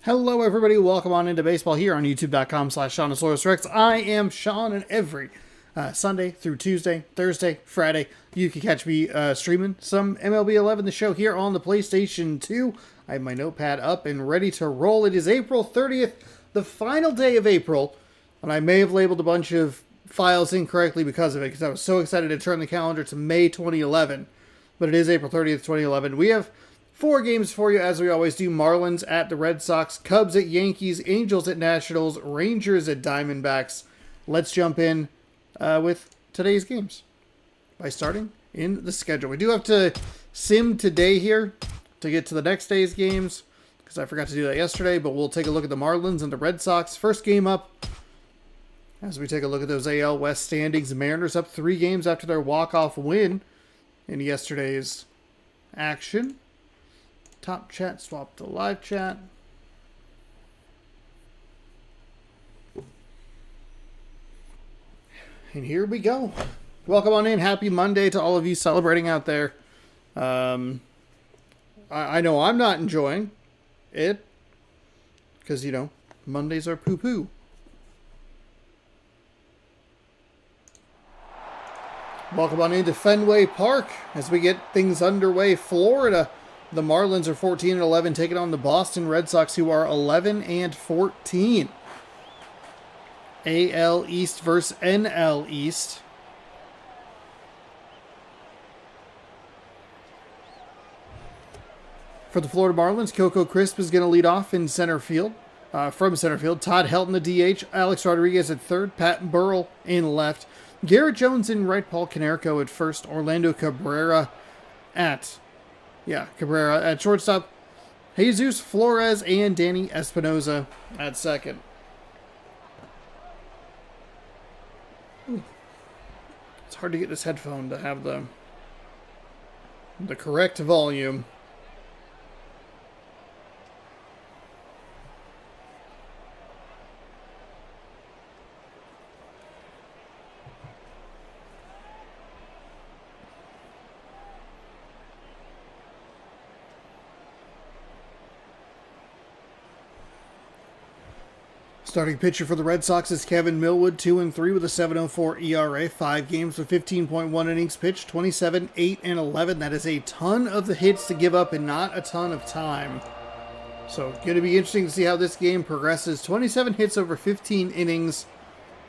Hello, everybody. Welcome on into baseball here on youtube.com/SeanOsaurusRex. I am Sean, and every Sunday through Tuesday, Thursday, Friday, you can catch me streaming some MLB 11, the show here on the PlayStation 2. I have my notepad up and ready to roll. It is April 30th, the final day of April, and I may have labeled a bunch of files incorrectly because of it, because I was so excited to turn the calendar to May 2011. But it is April 30th, 2011. We have 4 games for you, as we always do. Marlins at the Red Sox, Cubs at Yankees, Angels at Nationals, Rangers at Diamondbacks. Let's jump in with today's games by starting in the schedule. We do have to sim today here to get to the next day's games, because I forgot to do that yesterday, but we'll take a look at the Marlins and the Red Sox. First game up, as we take a look at those AL West standings. The Mariners up 3 games after their walk-off win in yesterday's action. Top chat, swap to live chat. And here we go. Welcome on in. Happy Monday to all of you celebrating out there. I know I'm not enjoying it because, you know, Mondays are poo-poo. Welcome on into Fenway Park as we get things underway. Florida. The Marlins are 14-11, taking on the Boston Red Sox, who are 11-14. AL East versus NL East. For the Florida Marlins, Coco Crisp is going to lead off in center field. From center field, Todd Helton, the DH, Alex Rodriguez at third, Pat Burrell in left, Garrett Jones in right, Paul Konerko at first, Orlando Cabrera at shortstop, Jesus Flores and Danny Espinosa at second. It's hard to get this headphone to have the correct volume. Starting pitcher for the Red Sox is Kevin Millwood, 2-3 with a 7.04 ERA, 5 games with 15.1 innings pitched, 27, 8, and 11. That is a ton of the hits to give up and not a ton of time. So, going to be interesting to see how this game progresses. 27 hits over 15 innings.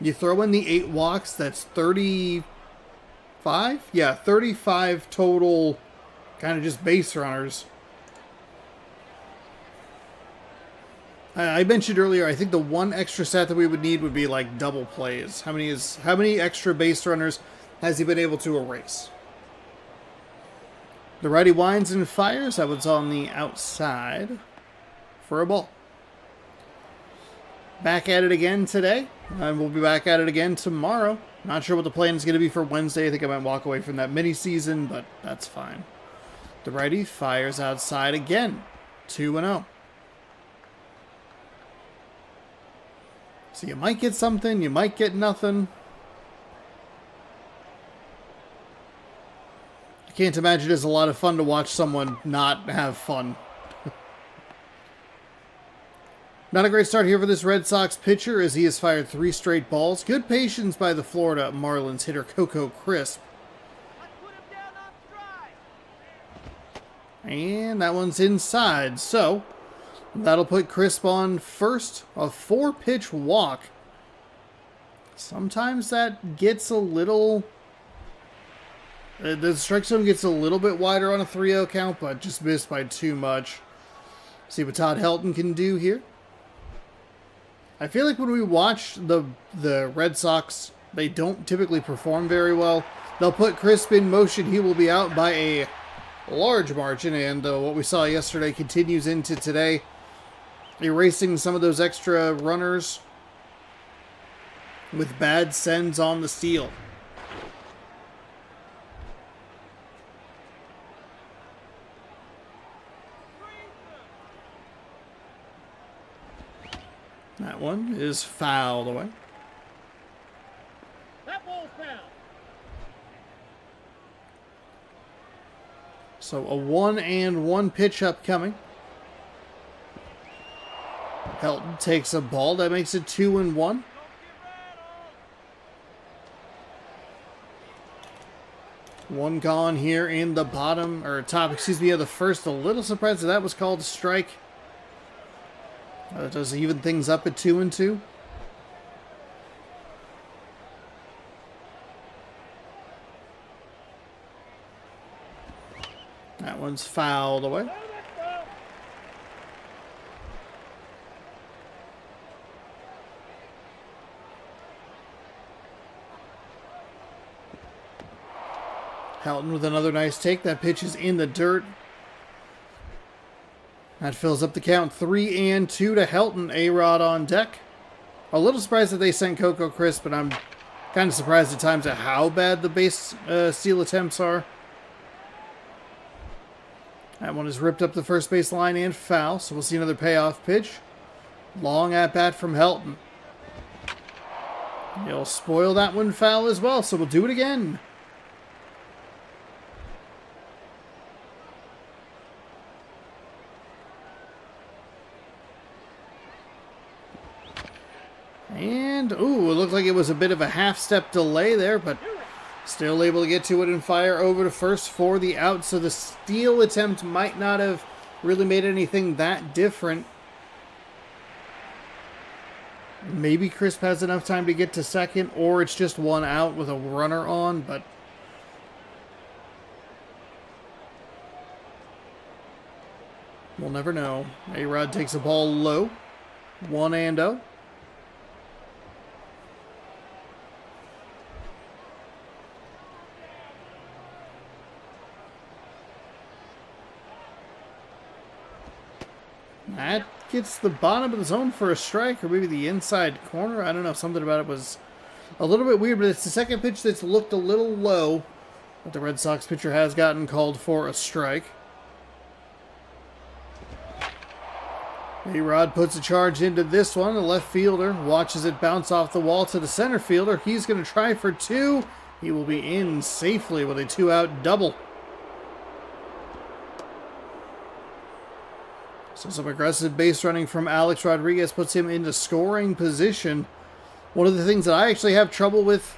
You throw in the 8 walks, that's 35? Yeah, 35 total kind of just base runners. I mentioned earlier, I think the one extra stat that we would need would be like double plays. How many extra base runners has he been able to erase? The righty winds and fires. That was on the outside for a ball. Back at it again today, and we'll be back at it again tomorrow. Not sure what the plan is going to be for Wednesday. I think I might walk away from that mini season, but that's fine. The righty fires outside again. 2-0. So you might get something, you might get nothing. I can't imagine it's a lot of fun to watch someone not have fun. Not a great start here for this Red Sox pitcher as he has fired 3 straight balls. Good patience by the Florida Marlins hitter Coco Crisp. And that one's inside, so that'll put Crisp on first, a 4-pitch walk. Sometimes that gets a little... the strike zone gets a little bit wider on a 3-0 count, but just missed by too much. See what Todd Helton can do here. I feel like when we watch the Red Sox, they don't typically perform very well. They'll put Crisp in motion. He will be out by a large margin, and what we saw yesterday continues into today. Erasing some of those extra runners with bad sends on the steal. That one is fouled away. That ball's foul. So a 1-1 pitch upcoming. Helton takes a ball. That makes it 2-1. One gone here in the bottom, or top, excuse me, of the first. A little surprised that was called a strike. That does even things up at 2-2. That one's fouled away. Helton with another nice take. That pitch is in the dirt. That fills up the count. 3-2 to Helton. A-Rod on deck. A little surprised that they sent Coco Crisp, but I'm kind of surprised at times at how bad the base steal attempts are. That one is ripped up the first base line and foul, so we'll see another payoff pitch. Long at bat from Helton. He'll spoil that one foul as well, so we'll do it again. And, ooh, it looked like it was a bit of a half-step delay there, but still able to get to it and fire over to first for the out. So the steal attempt might not have really made anything that different. Maybe Crisp has enough time to get to second, or it's just one out with a runner on, but we'll never know. A-Rod takes a ball low. 1-0. That gets the bottom of the zone for a strike, or maybe the inside corner. I don't know. Something about it was a little bit weird, but it's the second pitch that's looked a little low. But the Red Sox pitcher has gotten called for a strike. A-Rod puts a charge into this one. The left fielder watches it bounce off the wall to the center fielder. He's going to try for two. He will be in safely with a two-out double. So some aggressive base running from Alex Rodriguez puts him into scoring position. One of the things that I actually have trouble with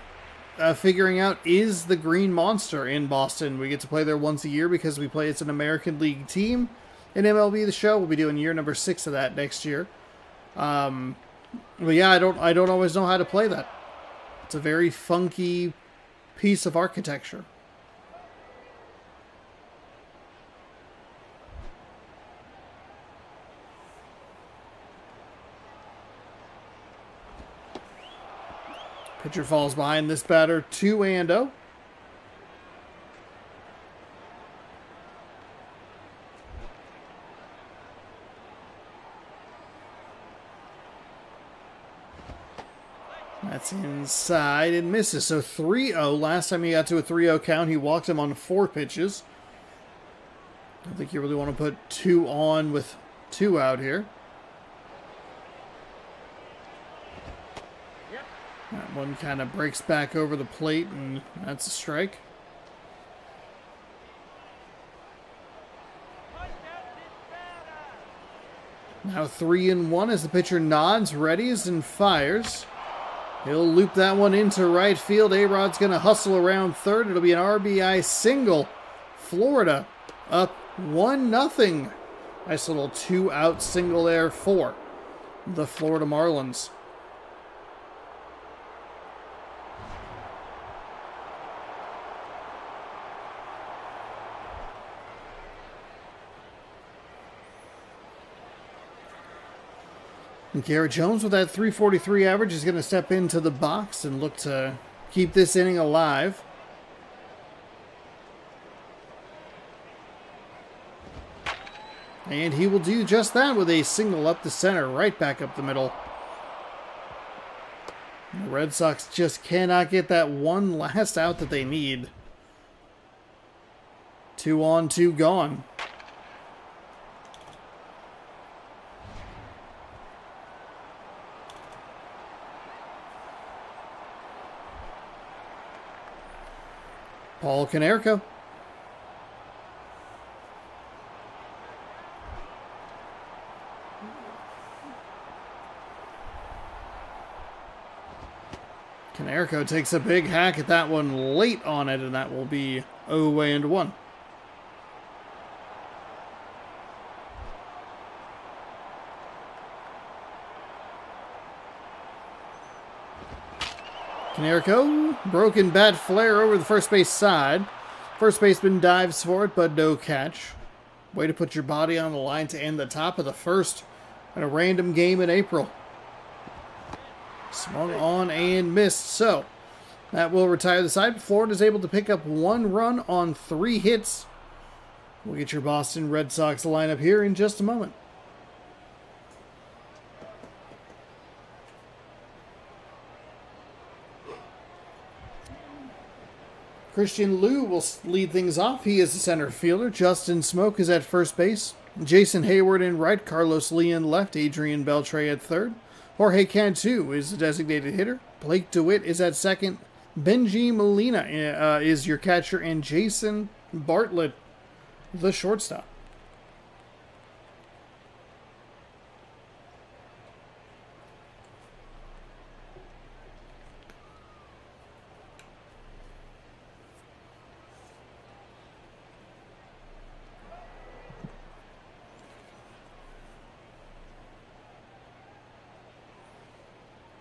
figuring out is the Green Monster in Boston. We get to play there once a year because we play it's an American League team in MLB The Show. We'll be doing year number 6 of that next year. But yeah, I don't always know how to play that. It's a very funky piece of architecture. Pitcher falls behind this batter, 2-0. That's inside and misses. So 3-0. Last time he got to a 3-0 count, he walked him on 4 pitches. I don't think you really want to put 2 on with 2 out here. That one kind of breaks back over the plate, and that's a strike. Now 3-1 as the pitcher nods, readies, and fires. He'll loop that one into right field. A-Rod's going to hustle around third. It'll be an RBI single. Florida up 1-0. Nice little 2-out single there for the Florida Marlins. And Garrett Jones with that 343 average is going to step into the box and look to keep this inning alive. And he will do just that with a single up the center, right back up the middle. The Red Sox just cannot get that one last out that they need. 2 on, 2 gone. Paul Konerko. Canerco takes a big hack at that one late on it, and that will be 0-1. Canerco, broken bat flare over the first base side. First baseman dives for it, but no catch. Way to put your body on the line to end the top of the first in a random game in April. Swung on and missed, so that will retire the side. Florida's able to pick up 1 run on 3 hits. We'll get your Boston Red Sox lineup here in just a moment. Christian Liu will lead things off. He is the center fielder. Justin Smoke is at first base. Jason Hayward in right. Carlos Lee in left. Adrian Beltre at third. Jorge Cantu is the designated hitter. Blake DeWitt is at second. Benji Molina is your catcher. And Jason Bartlett, the shortstop.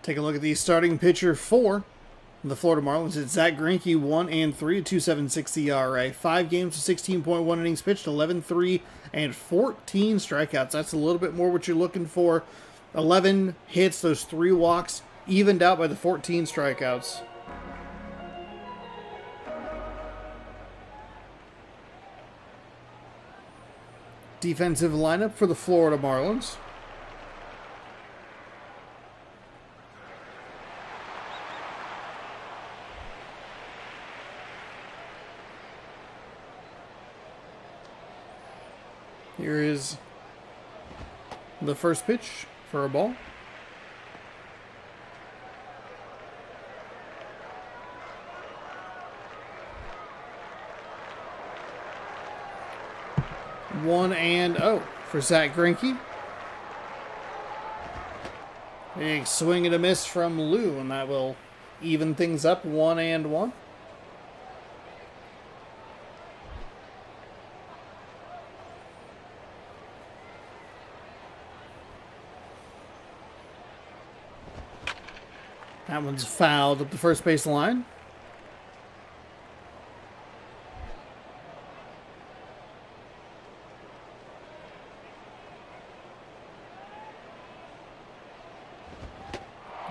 Take a look at the starting pitcher for the Florida Marlins. It's Zach Greinke, 1-3, 2.76 ERA. 5 games with 16.1 innings pitched, 11-3, and 14 strikeouts. That's a little bit more what you're looking for. 11 hits, those 3 walks, evened out by the 14 strikeouts. Defensive lineup for the Florida Marlins. Here is the first pitch for a ball. One and 0 for Zach Greinke. Big swing and a miss from Liu, and that will even things up, 1-1. That one's fouled up the first base line.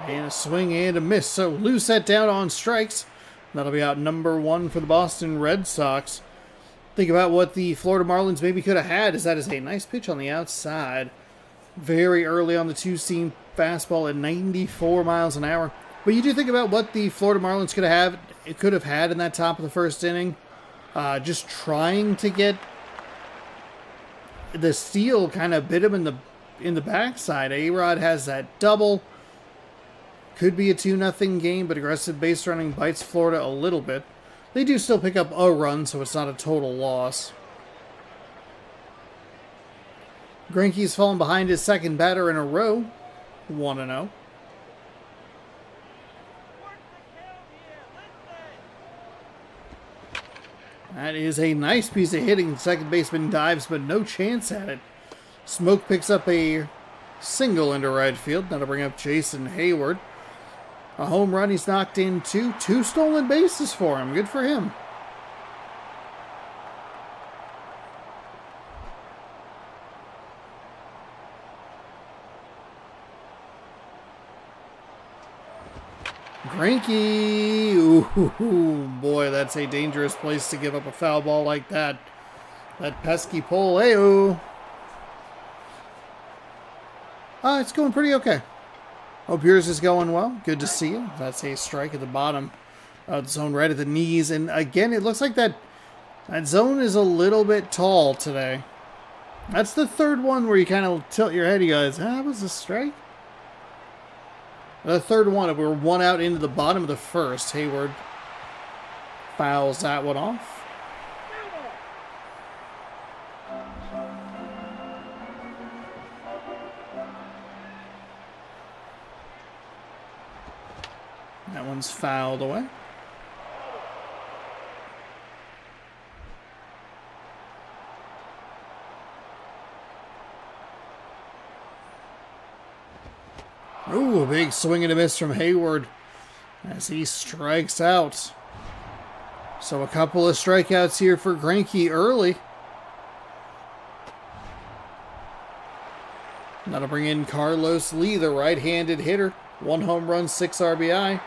And a swing and a miss. So Liu set down on strikes. That'll be out number 1 for the Boston Red Sox. Think about what the Florida Marlins maybe could have had. That is a nice pitch on the outside. Very early on the 2-seam fastball at 94 miles an hour. But you do think about what the Florida Marlins could have had in that top of the first inning. Just trying to get the steal, kind of bit him in the backside. A-Rod has that double. Could be a 2-0 game, but aggressive base running bites Florida a little bit. They do still pick up a run, so it's not a total loss. Greinke's fallen behind his second batter in a row, 1-0. That is a nice piece of hitting. The second baseman dives, but no chance at it. Smoke picks up a single into right field. That'll bring up Jason Hayward. A home run he's knocked into. 2 stolen bases for him. Good for him. Greinke, ooh, boy, that's a dangerous place to give up a foul ball like that. That pesky pole, ayo. It's going pretty okay. Hope yours is going well. Good to see you. That's a strike at the bottom of the zone, right at the knees. And again, it looks like that zone is a little bit tall today. That's the third one where you kind of tilt your head. You guys, that was a strike? The third one, we were 1 out into the bottom of the first. Hayward fouls that one off. That one's fouled away. Ooh, a big swing and a miss from Hayward as he strikes out. So a couple of strikeouts here for Greinke early. That'll bring in Carlos Lee, the right-handed hitter. 1 home run, 6 RBI.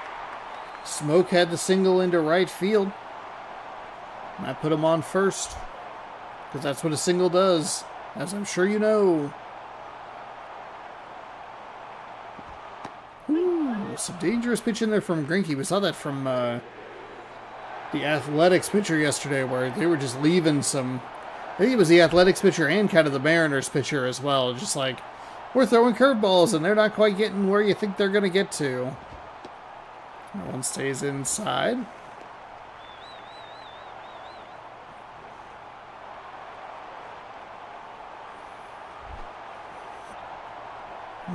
Smoke had the single into right field. And I put him on first, because that's what a single does, as I'm sure you know. Ooh, some dangerous pitch in there from Greinke. We saw that from the Athletics pitcher yesterday, where they were just leaving some... I think it was the Athletics pitcher and kind of the Mariners pitcher as well. Just like, we're throwing curveballs and they're not quite getting where you think they're going to get to. That one stays inside.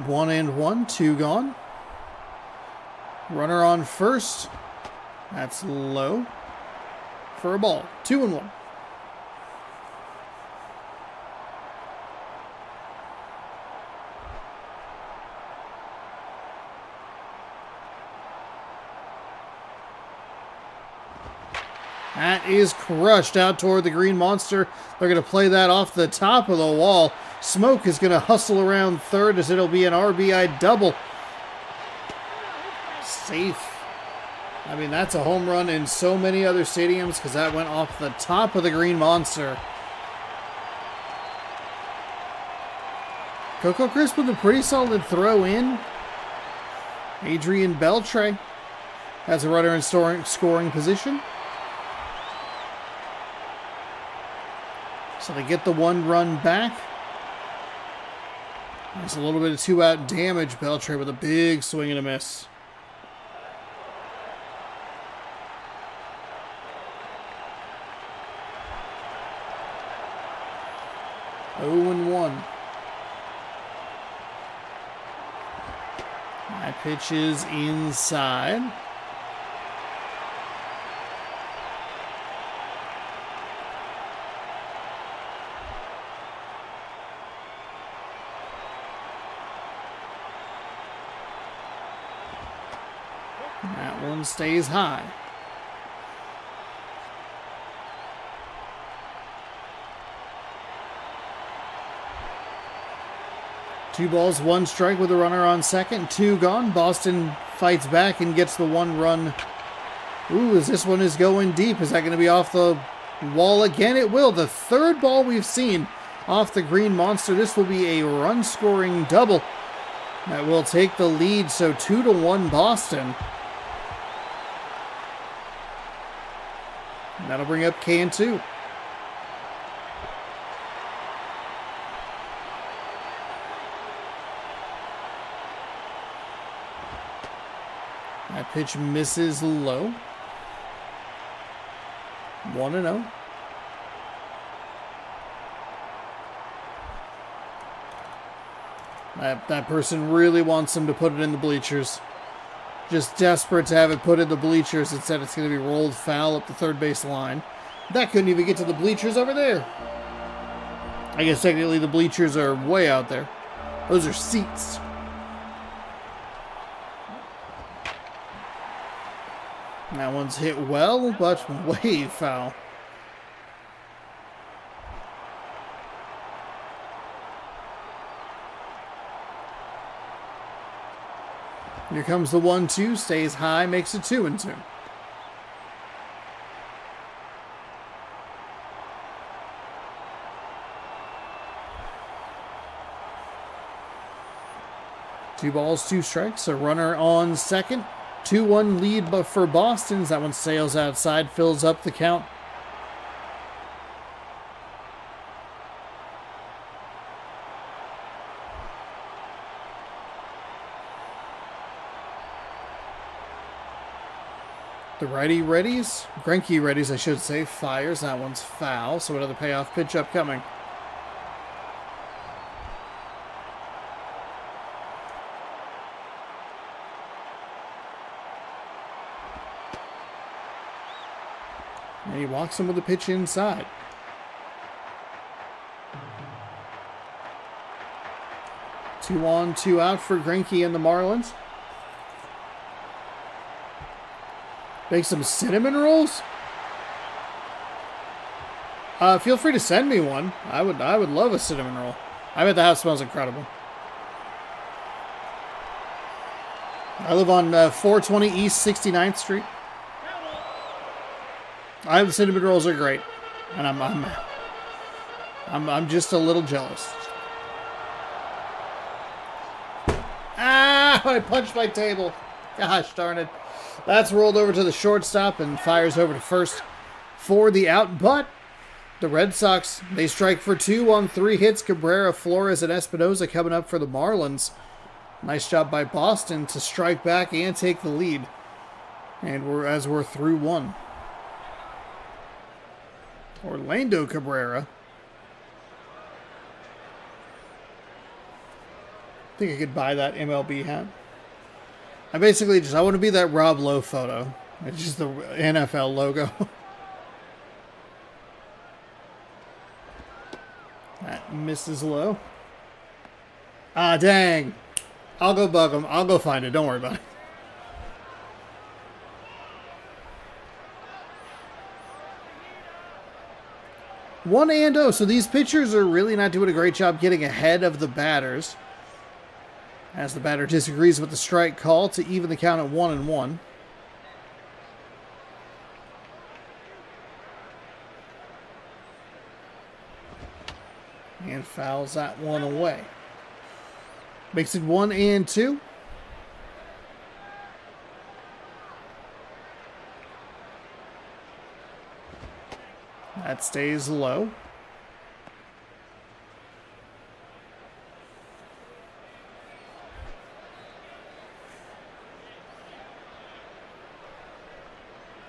One and one, 2 gone. Runner on first. That's low for a ball. 2 and 1. That is crushed out toward the Green Monster. They're going to play that off the top of the wall. Smoke is going to hustle around third as it'll be an RBI double. Safe. I mean, that's a home run in so many other stadiums because that went off the top of the Green Monster. Coco Crisp with a pretty solid throw in. Adrian Beltre has a runner in scoring position. So they get the 1 run back. There's a little bit of 2-out damage. Beltre with a big swing and a miss. Oh and 1. That pitch is inside. That one stays high. Two balls, 1 strike with a runner on second. 2 gone. Boston fights back and gets the 1 run. Ooh, as this one is going deep. Is that going to be off the wall again? It will. The 3rd ball we've seen off the Green Monster. This will be a run-scoring double that will take the lead. So 2-1 Boston. And that'll bring up K&2. That pitch misses low. 1-0. That person really wants him to put it in the bleachers. Just desperate to have it put in the bleachers. Instead, it's going to be rolled foul up the third base line. That couldn't even get to the bleachers over there. I guess technically the bleachers are way out there. Those are seats. That one's hit well, but way foul. Here comes the 1-2, stays high, makes it 2-2. Two balls, 2 strikes, a runner on second. 2-1 lead but for Boston. That one sails outside, fills up the count. The righty readies, Greinke readies, I should say, fires. That one's foul, so another payoff pitch upcoming. And he walks him with a pitch inside. Two on, two out for Greinke and the Marlins. Make some cinnamon rolls? Feel free to send me one. I would love a cinnamon roll. I bet the house smells incredible. I live on 420 East 69th Street. The cinnamon rolls are great, and I'm just a little jealous. Ah! I punched my table. Gosh darn it! That's rolled over to the shortstop and fires over to first for the out. But the Red Sox, they strike for two on 3 hits. Cabrera, Flores, and Espinosa coming up for the Marlins. Nice job by Boston to strike back and take the lead. And we're through 1. Orlando Cabrera. I think I could buy that MLB hat. I want to be that Rob Lowe photo. It's just the NFL logo. That misses low. Ah, dang. I'll go bug him. I'll go find it. Don't worry about it. One and oh. So these pitchers are really not doing a great job getting ahead of the batters. As the batter disagrees with the strike call to even the count at 1-1. And fouls that one away. Makes it 1-2. That stays low.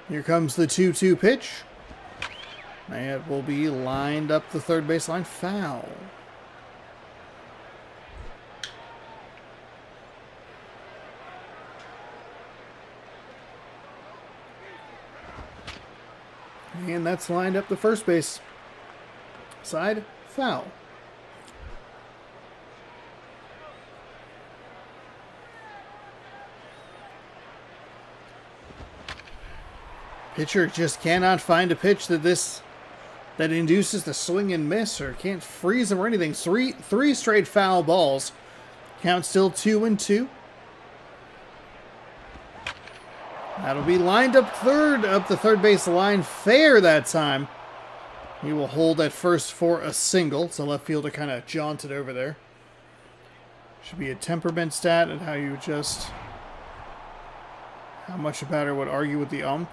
Here comes the 2-2 pitch. And it will be lined up the third baseline. Foul. And that's lined up the first base side. Foul. Pitcher just cannot find a pitch that induces the swing and miss, or can't freeze him or anything. Three straight foul balls. Count still 2-2. That'll be lined up the third base line. Fair that time. He will hold at first for a single. So left fielder kind of jaunted over there. Should be a temperament stat and how much a batter would argue with the ump.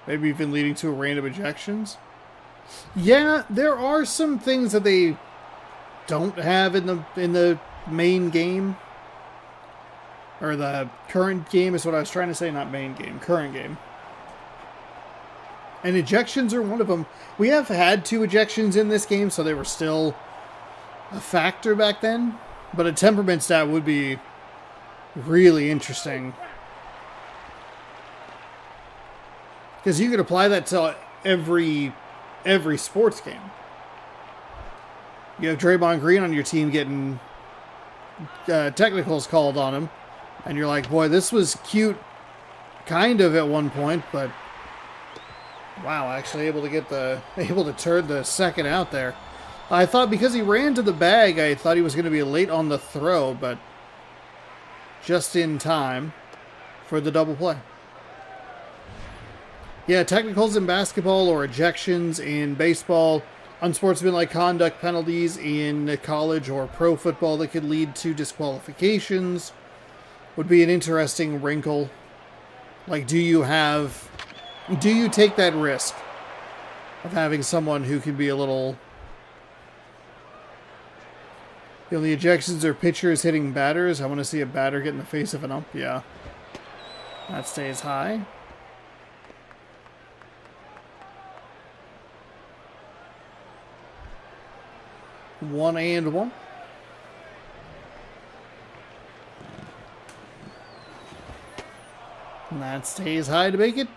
Maybe even leading to a random ejections. Yeah, there are some things that they don't have in the main game. Or the current game is what I was trying to say, not main game, current game. And ejections are one of them. We have had 2 ejections in this game, so they were still a factor back then. But a temperament stat would be really interesting. Because you could apply that to every sports game. You have Draymond Green on your team getting technicals called on him. And you're like, boy, this was cute kind of at one point, but wow, actually able to turn the second out there. I thought because he ran to the bag, I thought he was going to be late on the throw, but just in time for the double play. Yeah, technicals in basketball or ejections in baseball, unsportsmanlike conduct penalties in college or pro football that could lead to disqualifications would be an interesting wrinkle. Like, do you take that risk of having someone who can be a little... The ejections are pitchers hitting batters. I want to see a batter get in the face of an ump. Yeah. That stays high. One and one. And that stays high to make it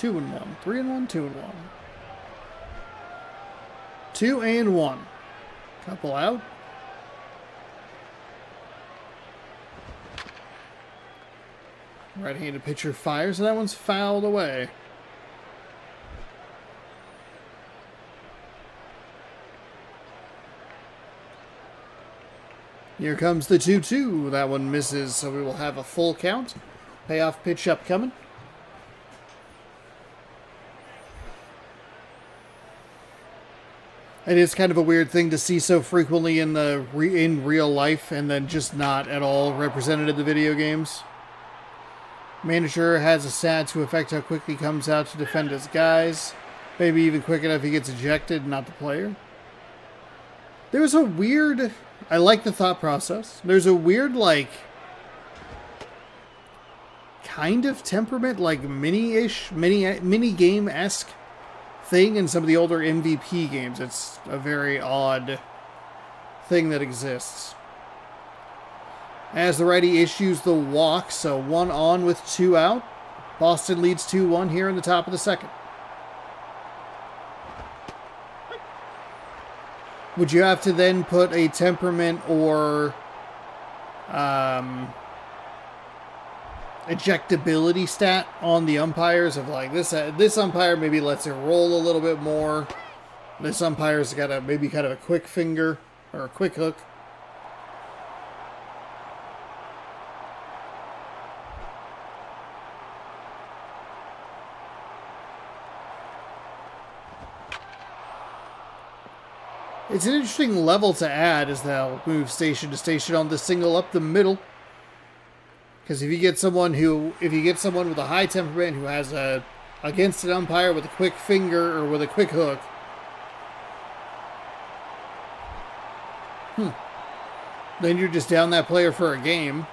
2-1. 3-1, 2-1. 2-1. Couple out. Right-handed pitcher fires, and that one's fouled away. Here comes the 2-2. That one misses, so we will have a full count. Payoff pitch upcoming. It is kind of a weird thing to see so frequently in real life, and then just not at all represented in the video games. Manager has a stat to affect how quickly he comes out to defend his guys. Maybe even quick enough he gets ejected, not the player. There's a weird... I like the thought process. There's a weird, like... kind of temperament, like mini-ish, mini-game-esque thing in some of the older MVP games. It's a very odd thing that exists. As the righty issues the walk, so 1 on with 2 out. Boston leads 2-1 here in the top of the second. Would you have to then put a temperament or ejectability stat on the umpires of like this umpire maybe lets it roll a little bit more. This umpire's got a maybe kind of a quick finger or a quick hook. It's an interesting level to add as they'll move station to station on the single up the middle. Because if you get someone with a high temperament who has against an umpire with a quick finger or with a quick hook, then you're just down that player for a game.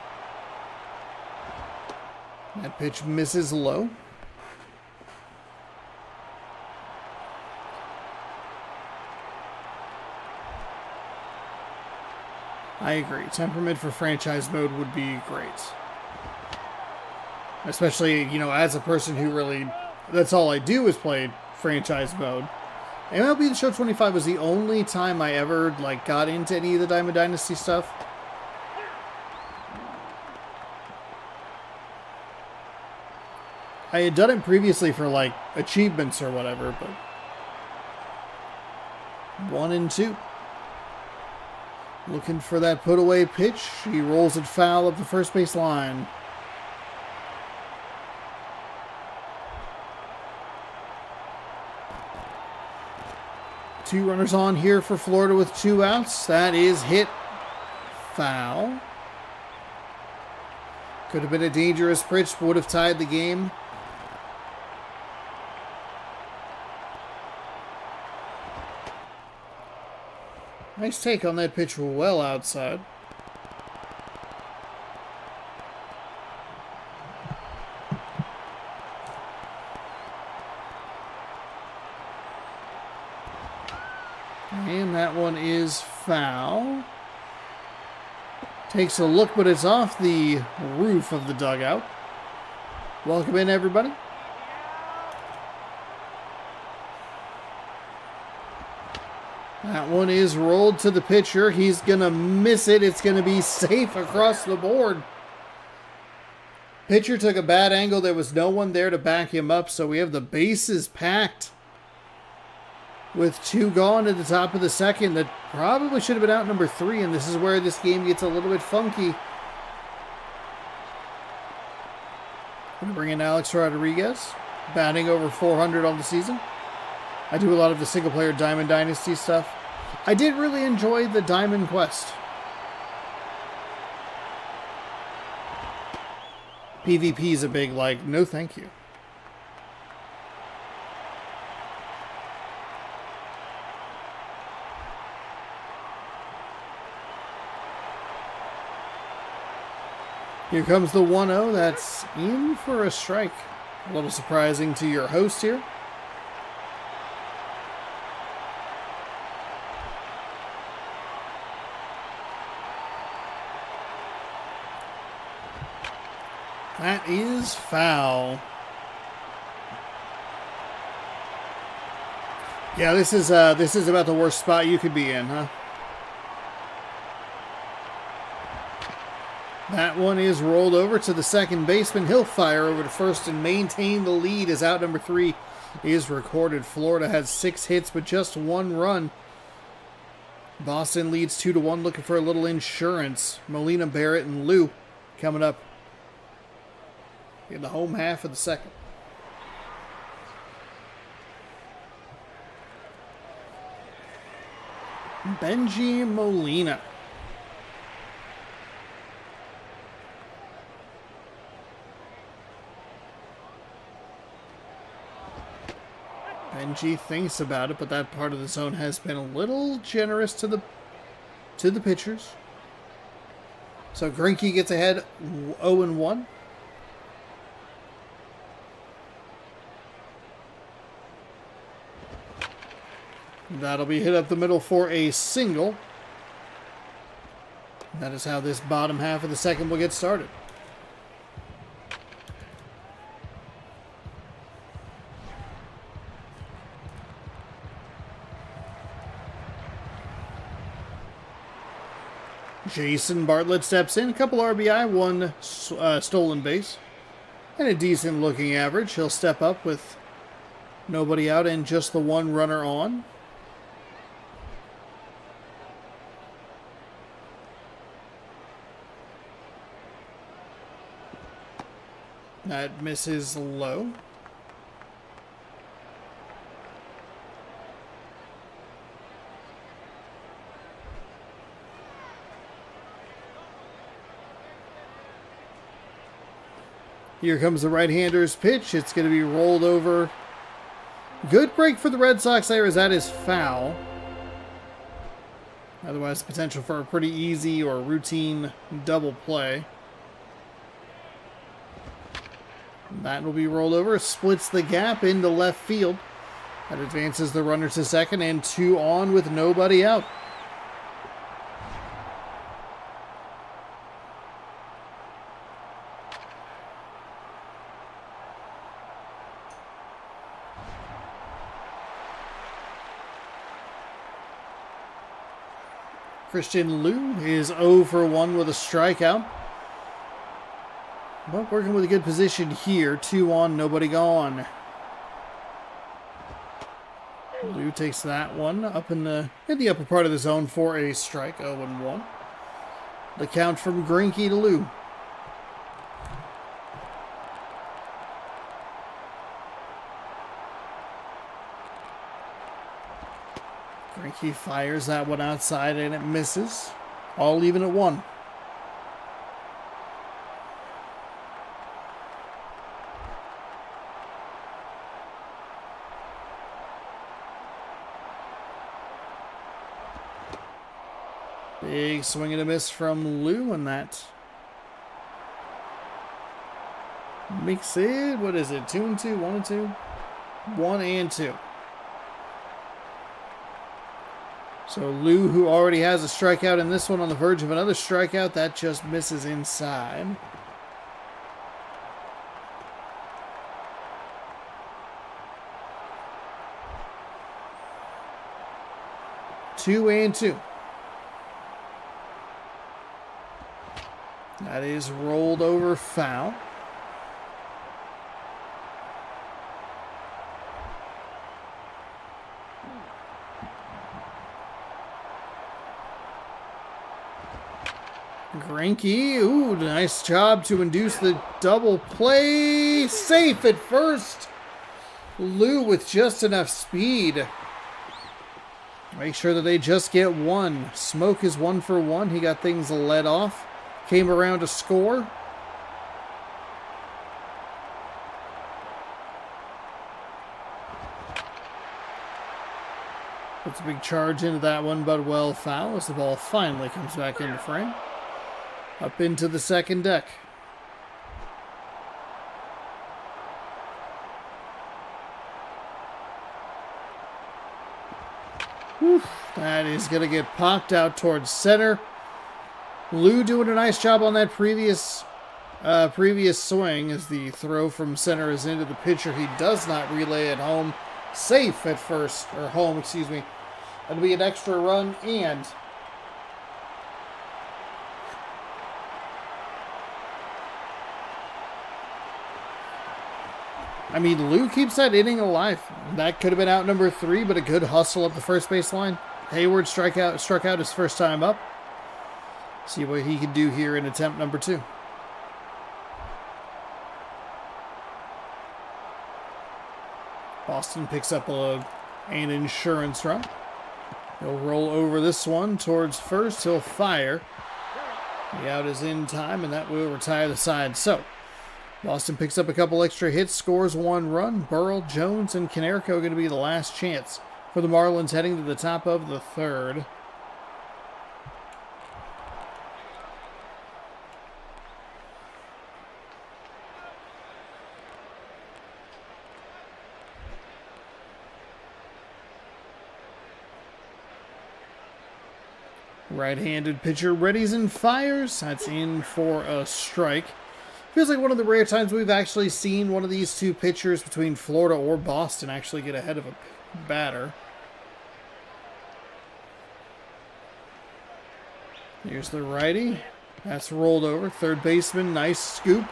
That pitch misses low. I agree. Temperament for franchise mode would be great. Especially, as a person who really, that's all I do is play franchise mode. MLB The Show 25 was the only time I ever, got into any of the Diamond Dynasty stuff. I had done it previously for, achievements or whatever, but 1-2. Looking for that put-away pitch. He rolls it foul up the first base line. Two runners on here for Florida with 2 outs. That is hit foul. Could have been a dangerous pitch, but would have tied the game. Nice take on that pitch, well outside. And that one is foul. Takes a look, but it's off the roof of the dugout. Welcome in, everybody. That one is rolled to the pitcher. He's going to miss it. It's going to be safe across the board. Pitcher took a bad angle. There was no one there to back him up, so we have the bases packed. With 2 gone at the top of the second, that probably should have been out number 3, and this is where this game gets a little bit funky. Going to bring in Alex Rodriguez, batting over 400 on the season. I do a lot of the single-player Diamond Dynasty stuff. I did really enjoy the Diamond Quest. PvP is a big, no thank you. Here comes the 1-0. That's in for a strike. A little surprising to your host here. That is foul. Yeah, this is about the worst spot you could be in, huh? That one is rolled over to the second baseman. He'll fire over to first and maintain the lead as out number 3 is recorded. Florida has 6 hits but just 1 run. Boston leads 2-1, looking for a little insurance. Molina, Barrett, and Lou coming up in the home half of the second. Benji Molina. Benji thinks about it, but that part of the zone has been a little generous to the pitchers. So Greinke gets ahead 0-1. That'll be hit up the middle for a single. That is how this bottom half of the second will get started. Jason Bartlett steps in. A couple RBI, 1 stolen base, and a decent looking average. He'll step up with nobody out and just the 1 runner on. That misses low. Here comes the right-hander's pitch. It's going to be rolled over. Good break for the Red Sox there as that is foul. Otherwise, potential for a pretty easy or routine double play. That will be rolled over. Splits the gap into left field. That advances the runner to second and 2 on with nobody out. Christian Liu is 0 for 1 with a strikeout. But working with a good position here. 2 on, nobody gone. Liu takes that one up in the upper part of the zone for a strike. 0-1. The count from Greinke to Liu. Greinke fires that one outside and it misses. All even at 1. Big swing and a miss from Liu, and that makes it, what is it, 2-2, 1-2? 1-2. So Liu, who already has a strikeout in this one, on the verge of another strikeout, that just misses inside. Two and 2. That is rolled over foul. Greinke, ooh, nice job to induce the double play. Safe at first. Liu with just enough speed. Make sure that they just get 1. Smoke is 1 for 1. He got things led off. Came around to score. Puts a big charge into that one, but well foul as the ball finally comes back into frame. Up into the second deck. Whew, that is going to get popped out towards center. Liu doing a nice job on that previous swing as the throw from center is into the pitcher. He does not relay at home. safe at first, or home, excuse me. That'll be an extra run, and I mean, Lou keeps that inning alive. That could have been out number 3, but a good hustle up the first base line. Hayward struck out his first time up. See what he can do here in attempt number 2. Boston picks up an insurance run. He'll roll over this one towards first. He'll fire. The out is in time, and that will retire the side. So, Boston picks up a couple extra hits, scores 1 run. Burrell, Jones, and Konerko going to be the last chance for the Marlins heading to the top of the 3rd. Right-handed pitcher readies and fires. That's in for a strike. Feels like one of the rare times we've actually seen one of these two pitchers between Florida or Boston actually get ahead of a batter. Here's the righty. That's rolled over. Third baseman, nice scoop.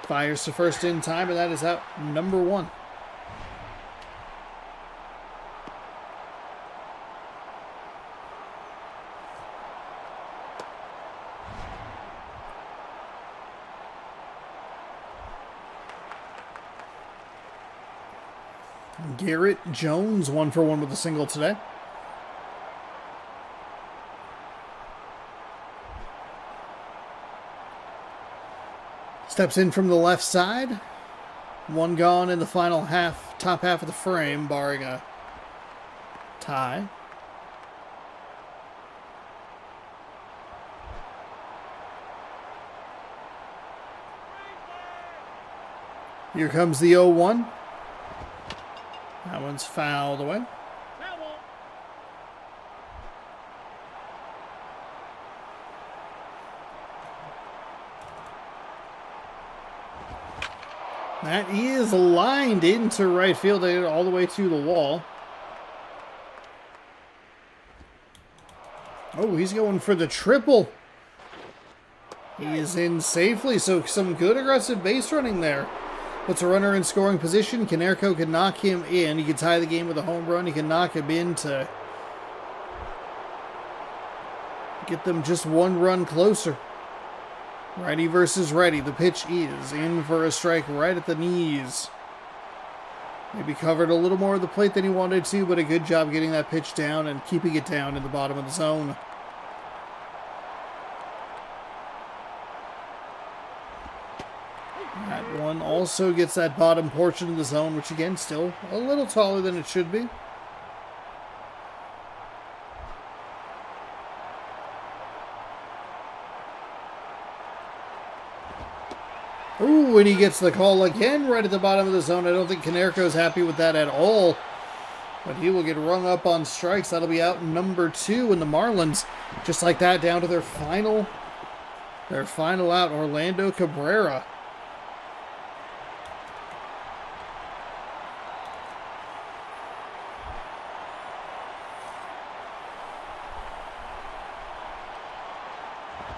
Fires to first in time, and that is out number 1. Garrett Jones, 1 for 1 with a single today. Steps in from the left side. 1 gone in the final half, top half of the frame, barring a tie. Here comes the 0-1. That one's fouled away. That is lined into right field all the way to the wall. Oh, he's going for the triple. He is in safely, so some good aggressive base running there. Puts a runner in scoring position. Konerko can knock him in. He can tie the game with a home run. He can knock him in to get them just 1 run closer. Righty versus righty. The pitch is in for a strike right at the knees. Maybe covered a little more of the plate than he wanted to, but a good job getting that pitch down and keeping it down in the bottom of the zone. That one also gets that bottom portion of the zone, which again, still a little taller than it should be. Ooh, and he gets the call again right at the bottom of the zone. I don't think Konerko's happy with that at all. But he will get rung up on strikes. That'll be out number 2, and the Marlins, just like that, down to their final out, Orlando Cabrera.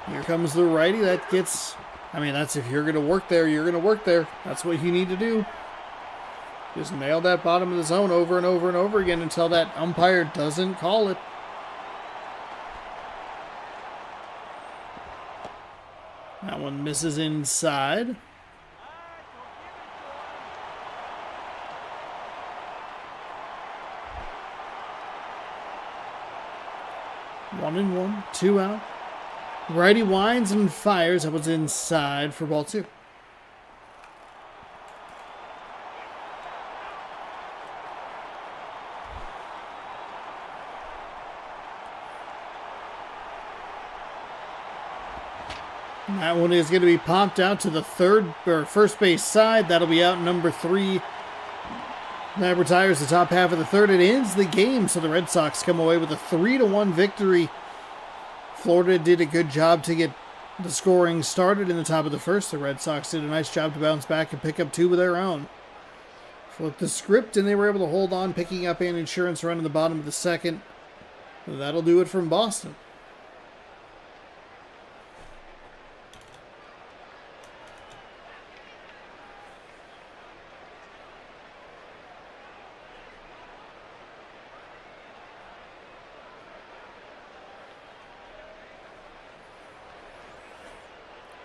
Here comes the righty. That gets, that's if you're going to work there, you're going to work there. That's what you need to do. Just nail that bottom of the zone over and over and over again until that umpire doesn't call it. That one misses inside. One and one, 2 out. Righty winds and fires. That was inside for ball 2. That one is going to be popped out to the first base side. That'll be out number 3. That retires the top half of the 3rd. It ends the game, so the Red Sox come away with a 3-1 victory. Florida did a good job to get the scoring started in the top of the 1st. The Red Sox did a nice job to bounce back and pick up 2 of their own. Flipped the script, and they were able to hold on, picking up an insurance run in the bottom of the second. That'll do it from Boston.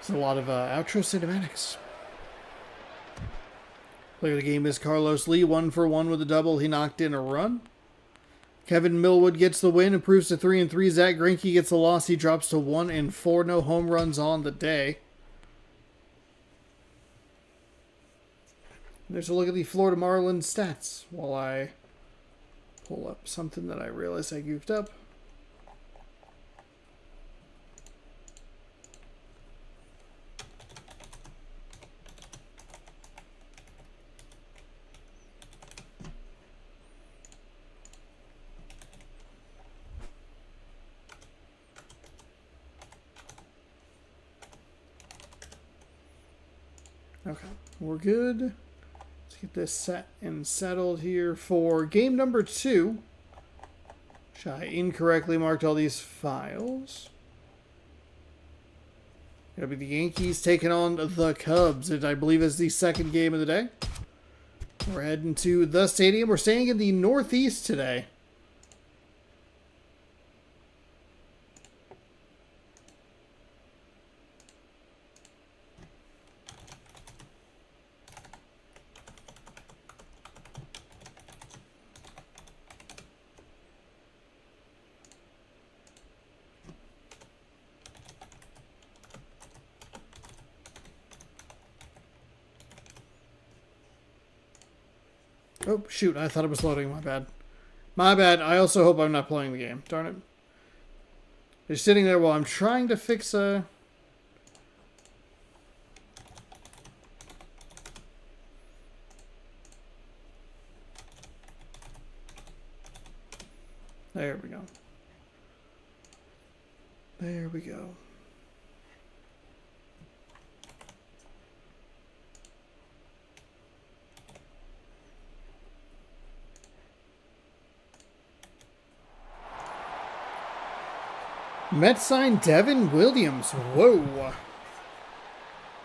There's a lot of outro cinematics. Player of the game is Carlos Lee, 1 for 1 with a double. He knocked in a run. Kevin Millwood gets the win, improves to 3-3. Zach Greinke gets the loss. He drops to 1-4. No home runs on the day. There's a look at the Florida Marlins stats while I pull up something that I realized I goofed up. Okay, we're good. Let's get this set and settled here for game number 2. Which I incorrectly marked all these files. It'll be the Yankees taking on the Cubs. It, I believe, is the second game of the day. We're heading to the stadium. We're staying in the Northeast today. Oh, shoot. I thought it was loading. My bad. My bad. I also hope I'm not playing the game. Darn it. They're sitting there while I'm trying to fix a... There we go. There we go. Mets signed Devin Williams. Whoa.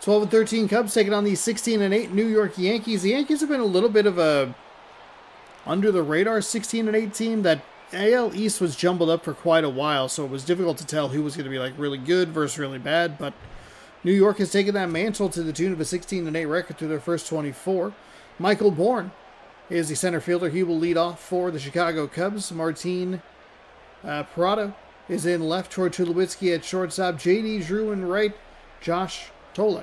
12-13 Cubs taking on the 16-8 New York Yankees. The Yankees have been a little bit of a under the radar 16-8 team. That AL East was jumbled up for quite a while, so it was difficult to tell who was going to be like really good versus really bad. But New York has taken that mantle to the tune of a 16-8 record through their first 24. Michael Bourne is the center fielder. He will lead off for the Chicago Cubs. Martin Prado is in left. Troy Tulowitzki at shortstop. J.D. Drew in right. Josh Tole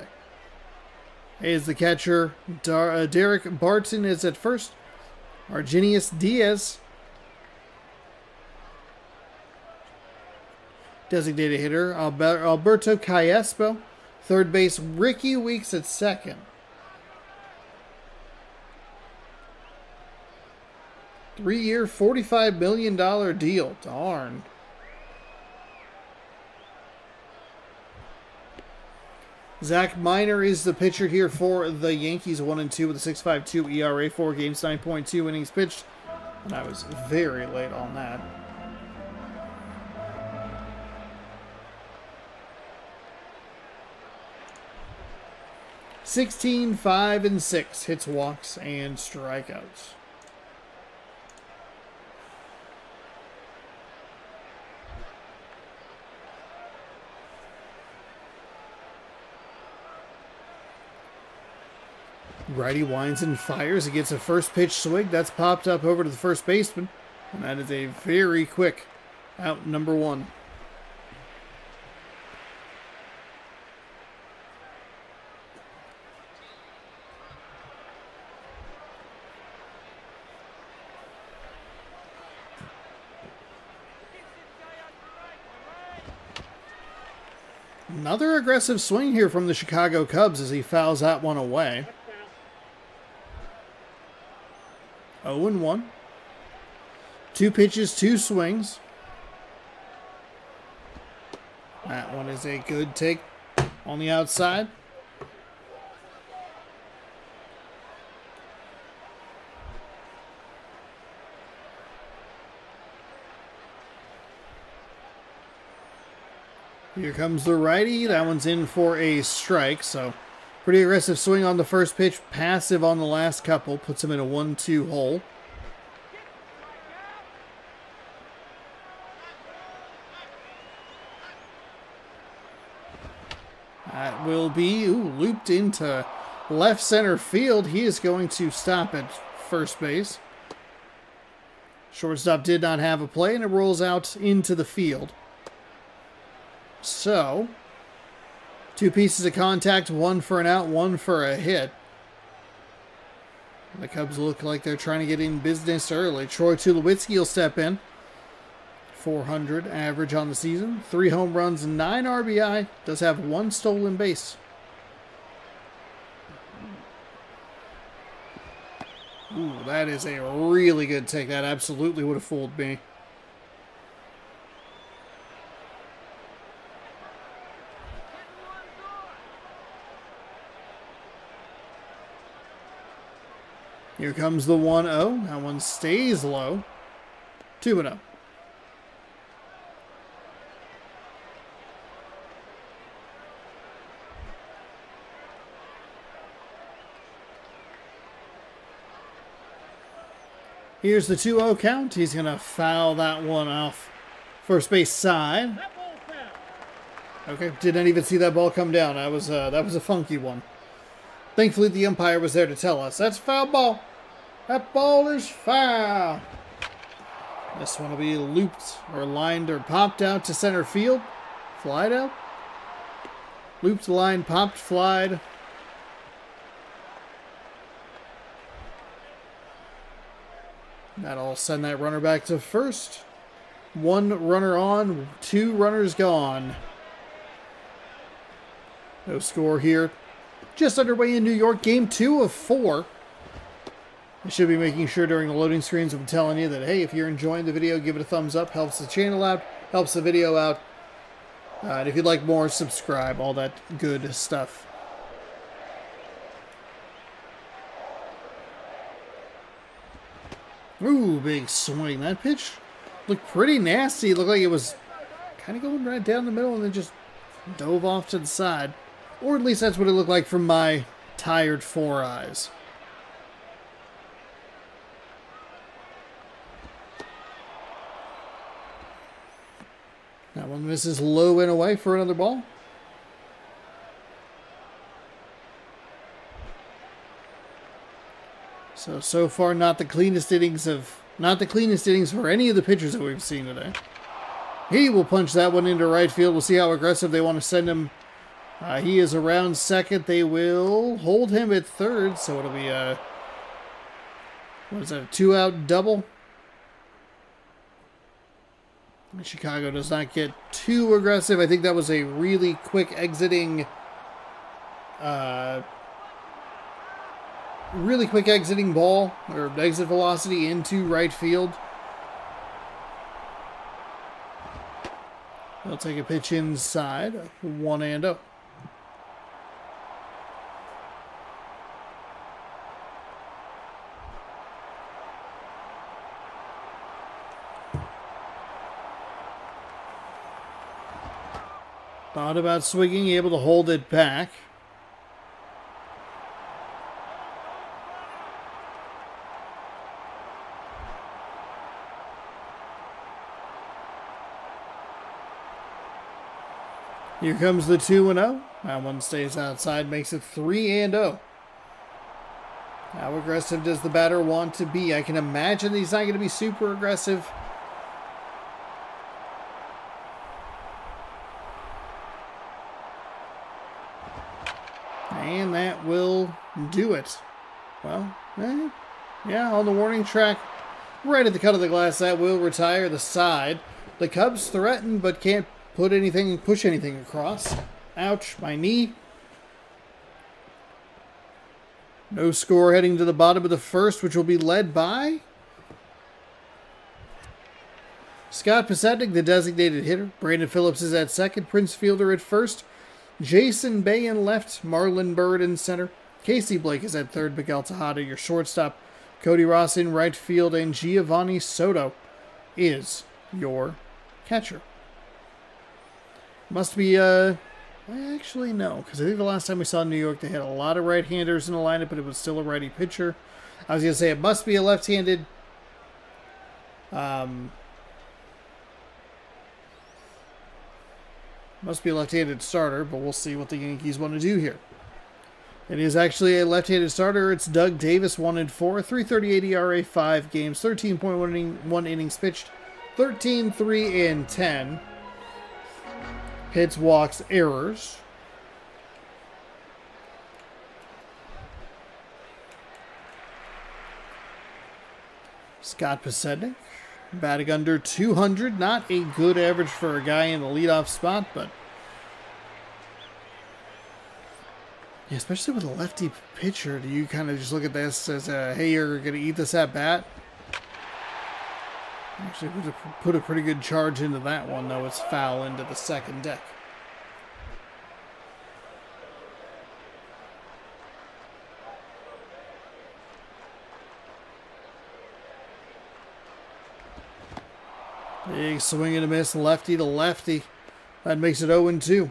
is the catcher. Derek Barton is at first. Argenius Diaz, designated hitter. Alberto Calespo, third base. Ricky Weeks at second. Three-year, $45 million deal. Darn. Zach Miner is the pitcher here for the Yankees, 1-2 with a 6.52 ERA, 4 games, 9.2 innings pitched. And I was very late on that. $16, 5, and 6 hits, walks, and strikeouts. Righty winds and fires. He gets a first pitch swing. That's popped up over to the first baseman. And that is a very quick out, number 1. Another aggressive swing here from the Chicago Cubs as he fouls that one away. 0-1. 2 pitches, 2 swings. That one is a good take on the outside. Here comes the righty. That one's in for a strike, so pretty aggressive swing on the first pitch, passive on the last couple, puts him in a 1-2 hole. That will be looped into left center field. He is going to stop at first base. Shortstop did not have a play, and it rolls out into the field. So, 2 pieces of contact, 1 for an out, 1 for a hit. The Cubs look like they're trying to get in business early. Troy Tulowitzki will step in. 400 average on the season. 3 home runs, 9 RBI. Does have 1 stolen base. Ooh, that is a really good take. That absolutely would have fooled me. Here comes the 1-0. That one stays low. 2-0. Here's the 2-0 count. He's going to foul that one off first base side. Okay, didn't even see that ball come down. That was a funky one. Thankfully, the umpire was there to tell us. That's a foul ball. That ball is foul. This one will be looped or lined or popped out to center field. Flied out. Looped, line, popped, flied. That'll send that runner back to first. 1 runner on, 2 runners gone. No score here. Just underway in New York, game 2 of 4. I should be making sure during the loading screens I'm telling you that, hey, if you're enjoying the video, give it a thumbs up. Helps the channel out, helps the video out. And if you'd like more, subscribe, all that good stuff. Ooh, big swing. That pitch looked pretty nasty. It looked like it was kind of going right down the middle and then just dove off to the side. Or at least that's what it looked like from my tired 4 eyes. That one misses low and away for another ball. So far, not the cleanest innings for any of the pitchers that we've seen today. He will punch that one into right field. We'll see how aggressive they want to send him. He is around second. They will hold him at third, so it'll be a 2-out double. Chicago does not get too aggressive. I think that was a really quick exiting ball, or exit velocity into right field. They'll take a pitch inside. 1-0. Thought about swinging, able to hold it back. Here comes the 2-0. That one stays outside, makes it 3-0. How aggressive does the batter want to be? I can imagine he's not going to be super aggressive. And that will do it. Well, yeah, on the warning track, right at the cut of the glass, that will retire the side. The Cubs threaten, but can't push anything across. Ouch, my knee. No score heading to the bottom of the first, which will be led by Scott Pasetnik, the designated hitter. Brandon Phillips is at second. Prince Fielder at first. Jason Bay in left. Marlon Byrd in center. Casey Blake is at third. Miguel Tejada, your shortstop. Cody Ross in right field. And Giovanni Soto is your catcher. Must be, actually no, because I think the last time we saw New York, they had a lot of right-handers in the lineup, but it was still a righty pitcher. I was going to say it must be a left-handed. Must be a left-handed starter, but we'll see what the Yankees want to do here. It is actually a left-handed starter. It's Doug Davis, 1-4, 3.38 ERA, 5 games, 13.1 innings pitched, 13, 3, and 10. Hits, walks, errors. Scott Pasednik, batting under 200. Not a good average for a guy in the leadoff spot, but yeah, especially with a lefty pitcher, do you kind of just look at this as, hey, you're going to eat this at bat? Actually, put a pretty good charge into that one, though. It's foul into the second deck. Big swing and a miss, lefty to lefty. That makes it 0-2.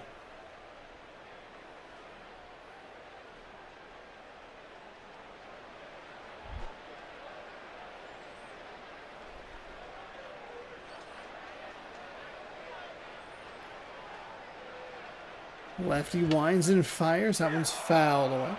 Lefty winds and fires. That one's fouled away.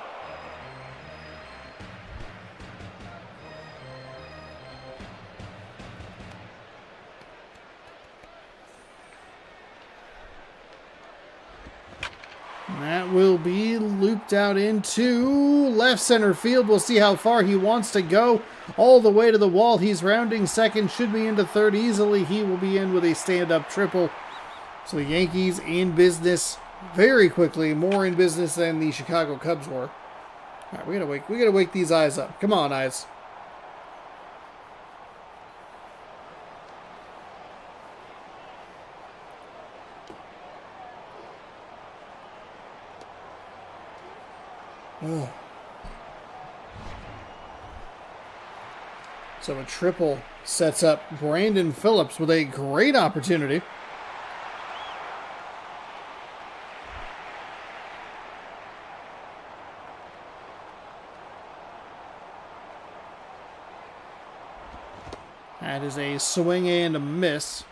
And that will be looped out into left center field. We'll see how far he wants to go. All the way to the wall. He's rounding second. Should be into third easily. He will be in with a stand-up triple. So the Yankees in business very quickly, more in business than the Chicago Cubs were. All right, we gotta wake these eyes up. Come on, eyes. Oh. So a triple sets up Brandon Phillips with a great opportunity. That is a swing and a miss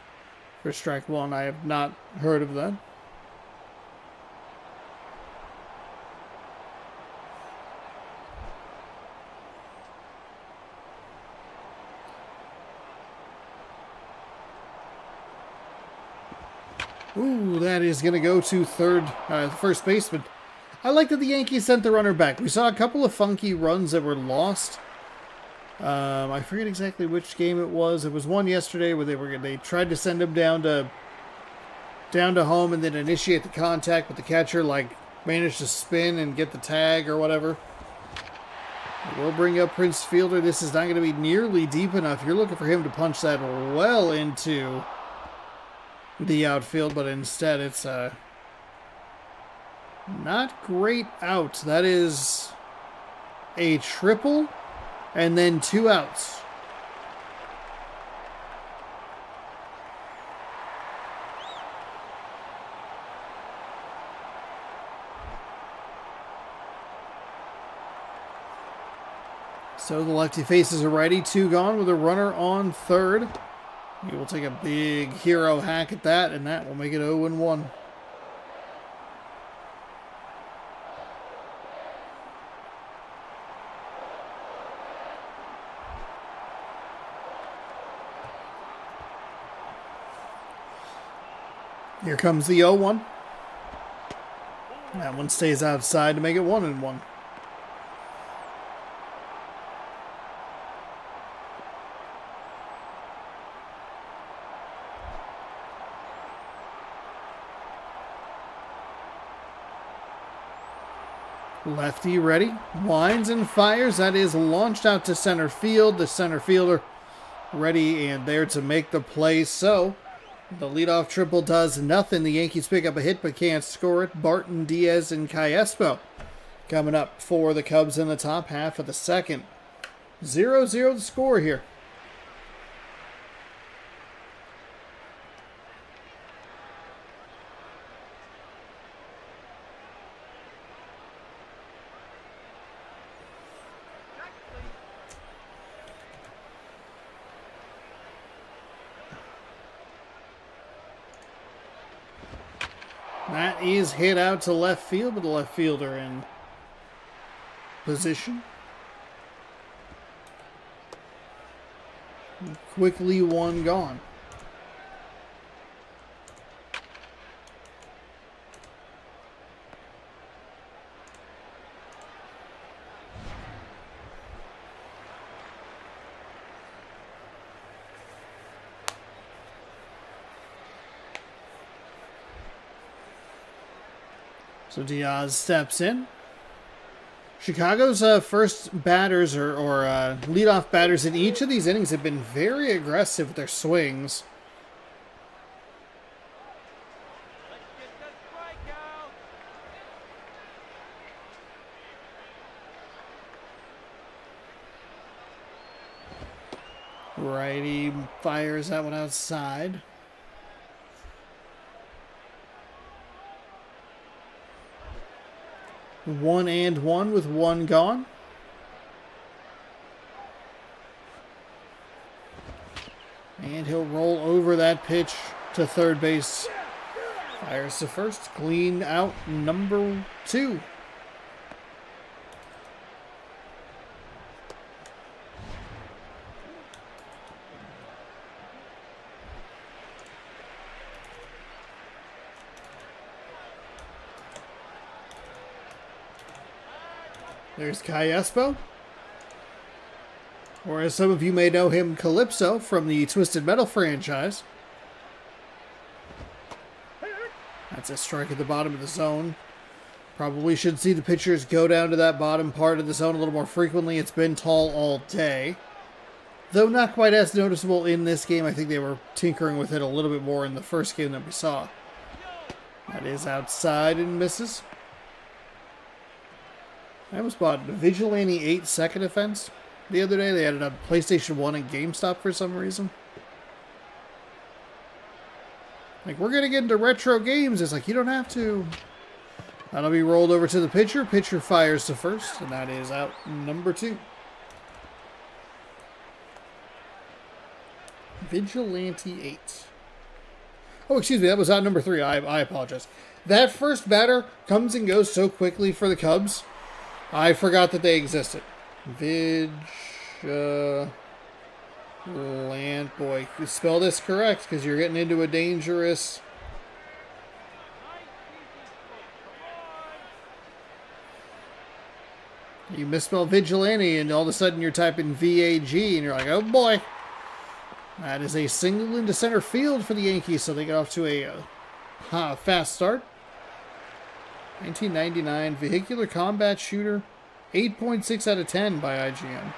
for strike one. I have not heard of that. Ooh, that is going to go to first baseman. I like that the Yankees sent the runner back. We saw a couple of funky runs that were lost. I forget exactly which game it was. It was one yesterday where they tried to send him down to home and then initiate the contact, but the catcher managed to spin and get the tag or whatever. We'll bring up Prince Fielder. This is not going to be nearly deep enough. You're looking for him to punch that well into the outfield, but instead it's not great out. That is a triple. And then 2 outs. So the lefty faces a righty, 2 gone with a runner on third. He will take a big hero hack at that, and that will make it 0-1. Here comes the 0-1. That one stays outside to make it 1-1. Lefty ready, winds and fires. That is launched out to center field. The center fielder ready and there to make the play. So the leadoff triple does nothing. The Yankees pick up a hit but can't score it. Barton, Diaz, and Cayespo coming up for the Cubs in the top half of the second. 0-0 the score here. That is hit out to left field, but the left fielder in position. Quickly one gone. So Diaz steps in. Chicago's first batters or leadoff batters in each of these innings have been very aggressive with their swings. Righty fires that one outside. One and one with one gone. And he'll roll over that pitch to third base. Fires to first. Clean out number 2. There's Espo, or as some of you may know him, Calypso from the Twisted Metal franchise. That's a strike at the bottom of the zone. Probably should see the pitchers go down to that bottom part of the zone a little more frequently. It's been tall all day. Though not quite as noticeable in this game. I think they were tinkering with it a little bit more in the first game that we saw. That is outside and misses. I almost bought a Vigilante 8 second offense the other day. They had it on PlayStation 1 and GameStop for some reason. Like, we're going to get into retro games. It's like, you don't have to. That'll be rolled over to the pitcher. Pitcher fires to first, and that is out number 2. Vigilante 8. Oh, excuse me. That was out number 3. I apologize. That first batter comes and goes so quickly for the Cubs. I forgot that they existed. Land boy. You spell this correct because you're getting into a dangerous. You misspell vigilante and all of a sudden you're typing VAG and you're like, oh boy. That is a single into center field for the Yankees, so they get off to a fast start. 1999 vehicular combat shooter, 8.6 out of 10 by IGN.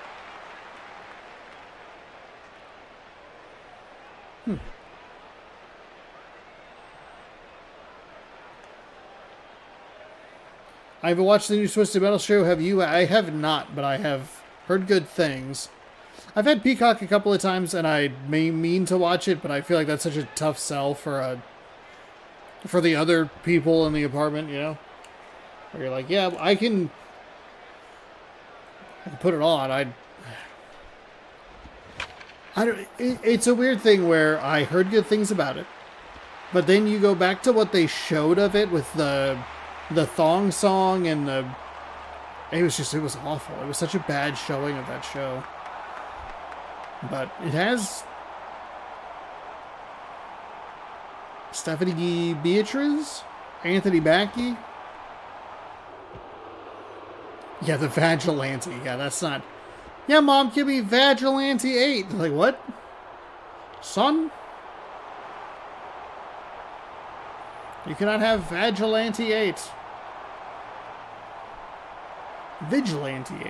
I haven't watched the new Twisted Metal show. Have you? I have not, but I have heard good things. I've had Peacock a couple of times, and I may mean to watch it, but I feel like that's such a tough sell for the other people in the apartment, you know? Where you're like, yeah, I can put it on. I don't. It's a weird thing where I heard good things about it, but then you go back to what they showed of it with the thong song and it was awful. It was such a bad showing of that show. But it has Stephanie Beatriz, Anthony Mackie. Yeah, the Vigilante. Yeah, that's not. Yeah, Mom, give me Vigilante 8. Like, what? Son? You cannot have Vigilante 8. Vigilante 8.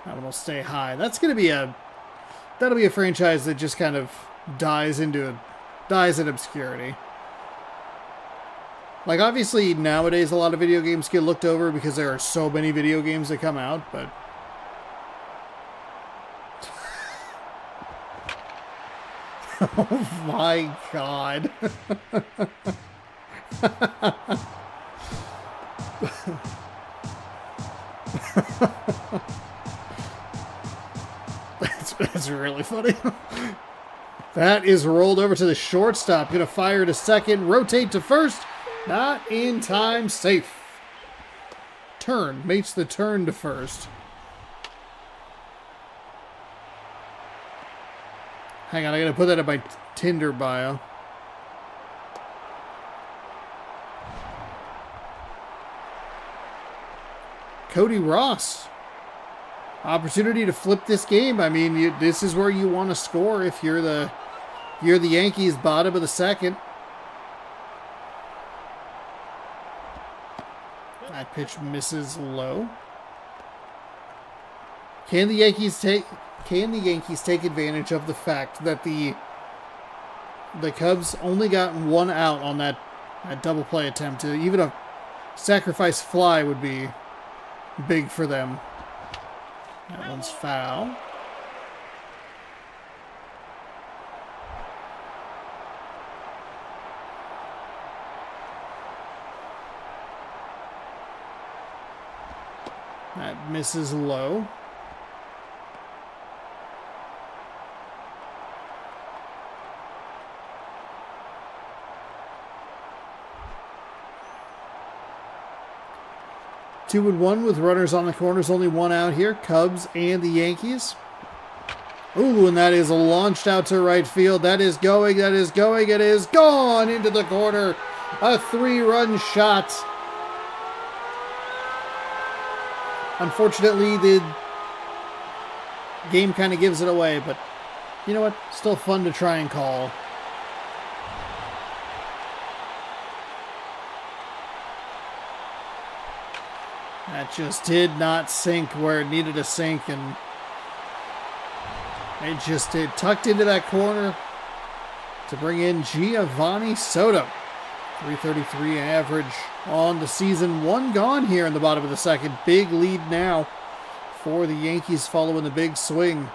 That one will stay high. That's going to be that'll be a franchise that just kind of dies in obscurity. Like, obviously, nowadays, a lot of video games get looked over because there are so many video games that come out, but... oh my god. That's really funny. That is rolled over to the shortstop. Going to fire to second. Rotate to first. Not in time. Safe. Turn. Makes the turn to first. Hang on. I got to put that in my Tinder bio. Cody Ross. Opportunity to flip this game. I mean, this is where you want to score if you're the Yankees, bottom of the second. That pitch misses low. Can the Yankees take advantage of the fact that the Cubs only got one out on that double play attempt? Even a sacrifice fly would be big for them. That one's foul. That misses low. Two and one with runners on the corners, only one out here. Cubs and the Yankees. Ooh, and that is launched out to right field. That is going. It is gone into the corner. A 3-run shot. Unfortunately, the game kind of gives it away, but you know what? Still fun to try and call. That just did not sink where it needed to sink, and it just did. Tucked into that corner to bring in Giovanni Soto. 333 average on the season. One gone here in the bottom of the second. Big lead now for the Yankees following the big swing.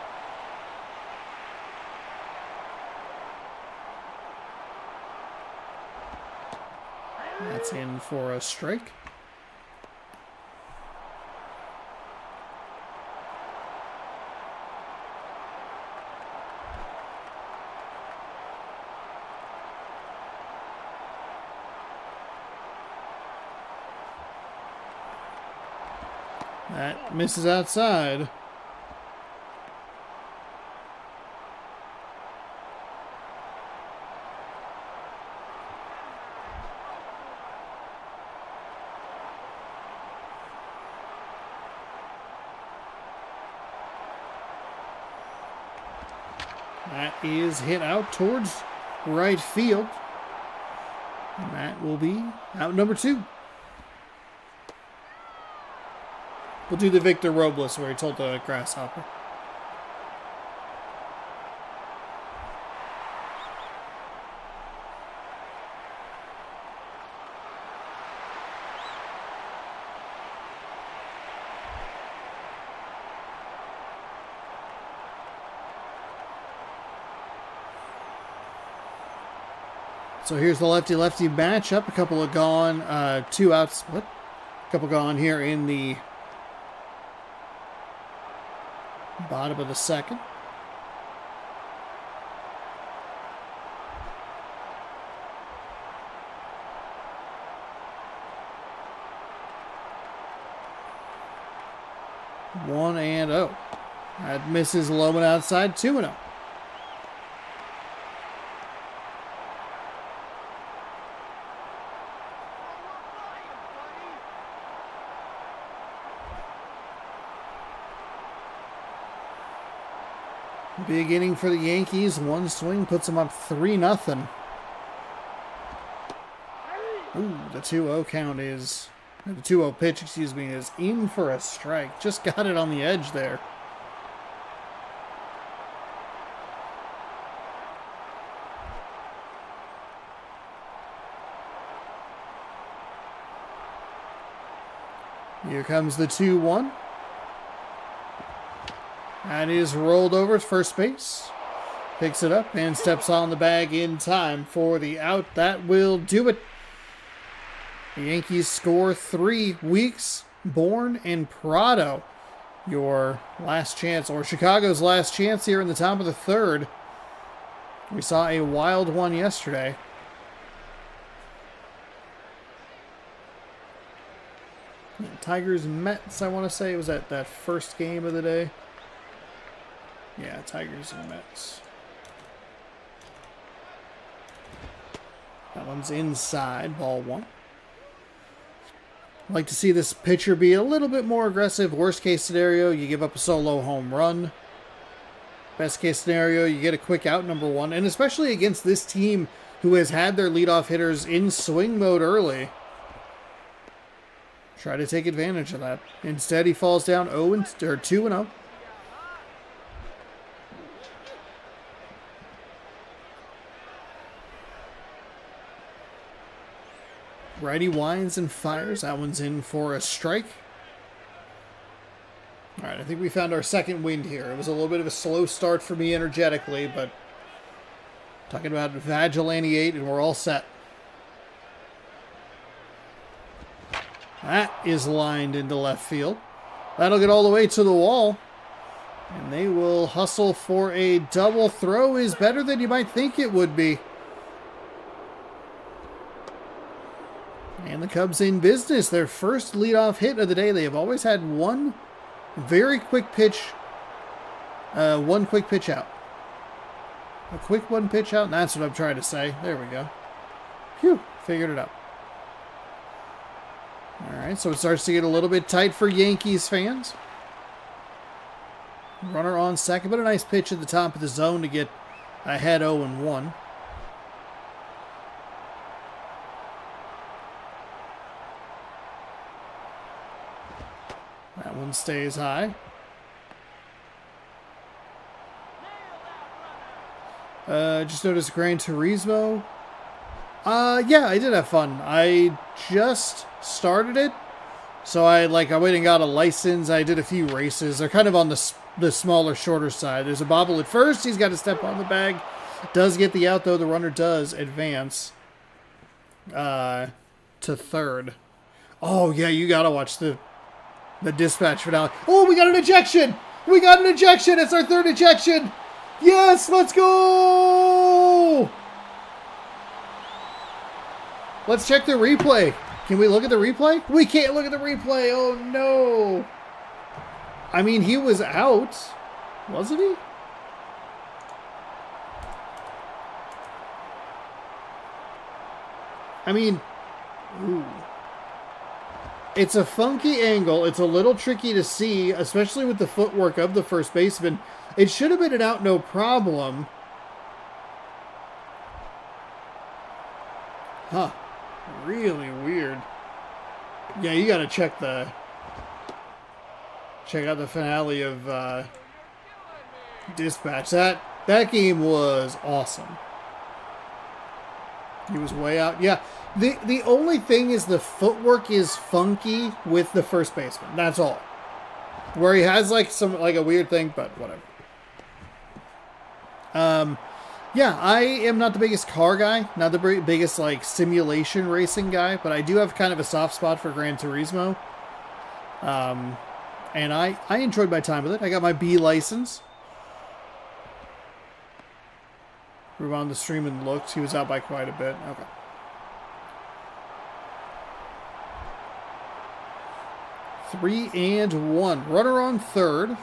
That's in for a strike. That misses outside. That is hit out towards right field. And that will be out number 2. We'll do the Victor Robles where he told the grasshopper. So here's the lefty-lefty matchup. A couple of gone, 2 outs split. A couple gone here in the bottom of the second. One and 0. That misses low and outside. 2-0. Big inning for the Yankees. One swing puts them up 3-0. Ooh, the 2-0 count is... The 2-0 pitch, excuse me, is in for a strike. Just got it on the edge there. Here comes the 2-1. That is rolled over to first base. Picks it up and steps on the bag in time for the out. That will do it. The Yankees score 3 weeks. Bourne and Prado. Your last chance, or Chicago's last chance here in the top of the third. We saw a wild one yesterday. Tigers Mets, I want to say. It was that first game of the day. Yeah, Tigers and Mets. That one's inside, ball one. I'd like to see this pitcher be a little bit more aggressive. Worst case scenario, you give up a solo home run. Best case scenario, you get a quick out, number one. And especially against this team who has had their leadoff hitters in swing mode early. Try to take advantage of that. Instead, he falls down 2-0. Righty winds and fires. That one's in for a strike. All right, I think we found our second wind here. It was a little bit of a slow start for me energetically, but talking about Vigilante 8, and we're all set. That is lined into left field. That'll get all the way to the wall. And they will hustle for a double. Throw is better than you might think it would be. And the Cubs in business. Their first leadoff hit of the day. They have always had one very quick pitch. One quick pitch out. A quick one pitch out. And that's what I'm trying to say. There we go. Phew. Figured it out. All right. So it starts to get a little bit tight for Yankees fans. Runner on second. But a nice pitch at the top of the zone to get ahead 0-1. That one stays high. Just noticed Gran Turismo. Yeah, I did have fun. I just started it. So I went and got a license. I did a few races. They're kind of on the smaller, shorter side. There's a bobble at first. He's got to step on the bag. Does get the out, though. The runner does advance to third. Oh, yeah, you got to watch the dispatch finale. Oh, we got an ejection! We got an ejection! It's our third ejection! Yes, let's go! Let's check the replay. Can we look at the replay? We can't look at the replay. Oh, no. I mean, he was out. Wasn't he? I mean, ooh. It's a funky angle. It's a little tricky to see, especially with the footwork of the first baseman. It should have been an out, no problem. Huh. Really weird. Yeah, you gotta check out the finale of Dispatch. That game was awesome. He was way out. Yeah. The only thing is the footwork is funky with the first baseman. That's all. Where he has a weird thing, but whatever. Yeah, I am not the biggest car guy, not the biggest simulation racing guy, but I do have kind of a soft spot for Gran Turismo. And I enjoyed my time with it. I got my B license. Move on the stream and looked. He was out by quite a bit. Okay. Three and one. Runner on third.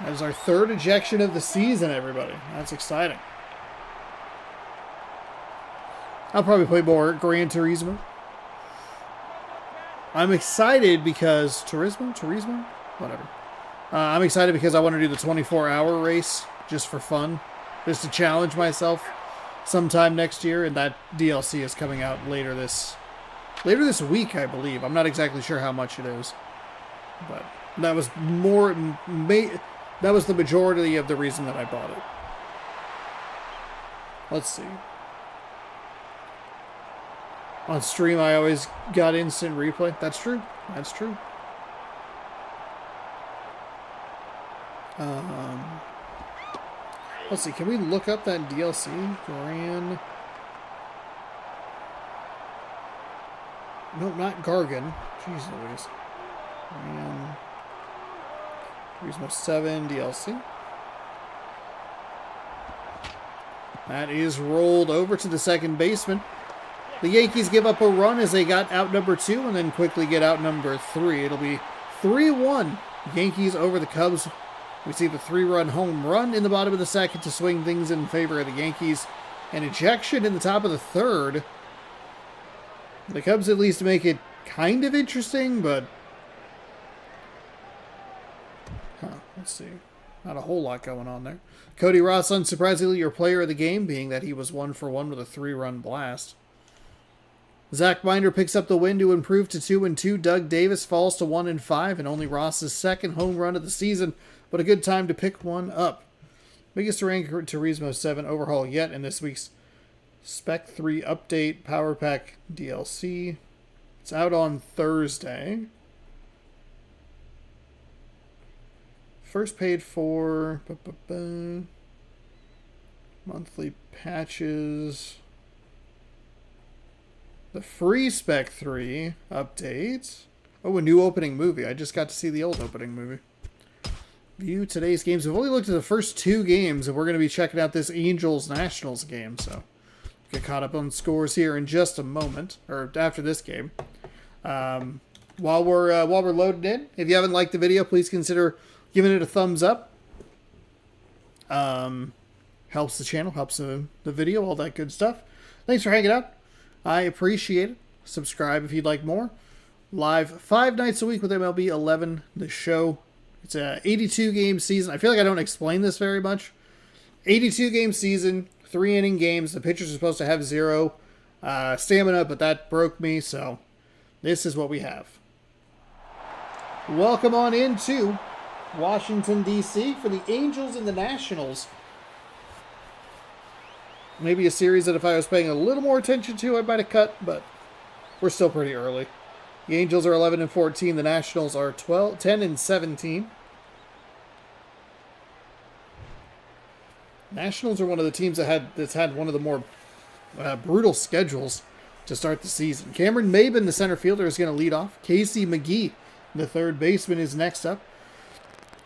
That is our third ejection of the season, everybody. That's exciting. I'll probably play more Gran Turismo. I'm excited because... Turismo? Whatever. I'm excited because I want to do the 24-hour race just for fun. Just to challenge myself sometime next year. And that DLC is coming out later this week, I believe. I'm not exactly sure how much it is. But that was that was the majority of the reason that I bought it. Let's see. On stream, I always got instant replay. That's true. That's true. Let's see. Can we look up that DLC? No, not Gargan. Jeez Louise. Turismo 7 DLC. That is rolled over to the second baseman. The Yankees give up a run as they got out number 2 and then quickly get out number 3. It'll be 3-1 Yankees over the Cubs. We see the 3-run home run in the bottom of the second to swing things in favor of the Yankees. An ejection in the top of the third. The Cubs at least make it kind of interesting, but... let's see. Not a whole lot going on there. Cody Ross, unsurprisingly, your player of the game, being that he was 1-for-1 with a 3-run blast. Zach Binder picks up the win to improve to 2-2. Doug Davis falls to 1-5, and only Ross's second home run of the season, but a good time to pick one up. Biggest Gran Turismo 7 overhaul yet in this week's Spec 3 update, Power Pack DLC. It's out on Thursday. First paid for monthly patches. The free Spec 3 update. Oh, a new opening movie. I just got to see the old opening movie. View today's games. We've only looked at the first 2 games, and we're going to be checking out this Angels-Nationals game, so get caught up on scores here in just a moment, or after this game. While we're loaded in, if you haven't liked the video, please consider giving it a thumbs up. Helps the channel, helps the video, all that good stuff. Thanks for hanging out. I appreciate it. Subscribe if you'd like more. Live 5 nights a week with MLB 11, the show. It's a 82-game season. I feel like I don't explain this very much. 82-game season, 3-inning games. The pitchers are supposed to have 0 stamina, but that broke me, so this is what we have. Welcome on into Washington, D.C. for the Angels and the Nationals. Maybe a series that if I was paying a little more attention to, I might have cut, but we're still pretty early. The Angels are 11-14. The Nationals are 10-17. Nationals are one of the teams that's had one of the more brutal schedules to start the season. Cameron Maben, the center fielder, is going to lead off. Casey McGee, the third baseman, is next up.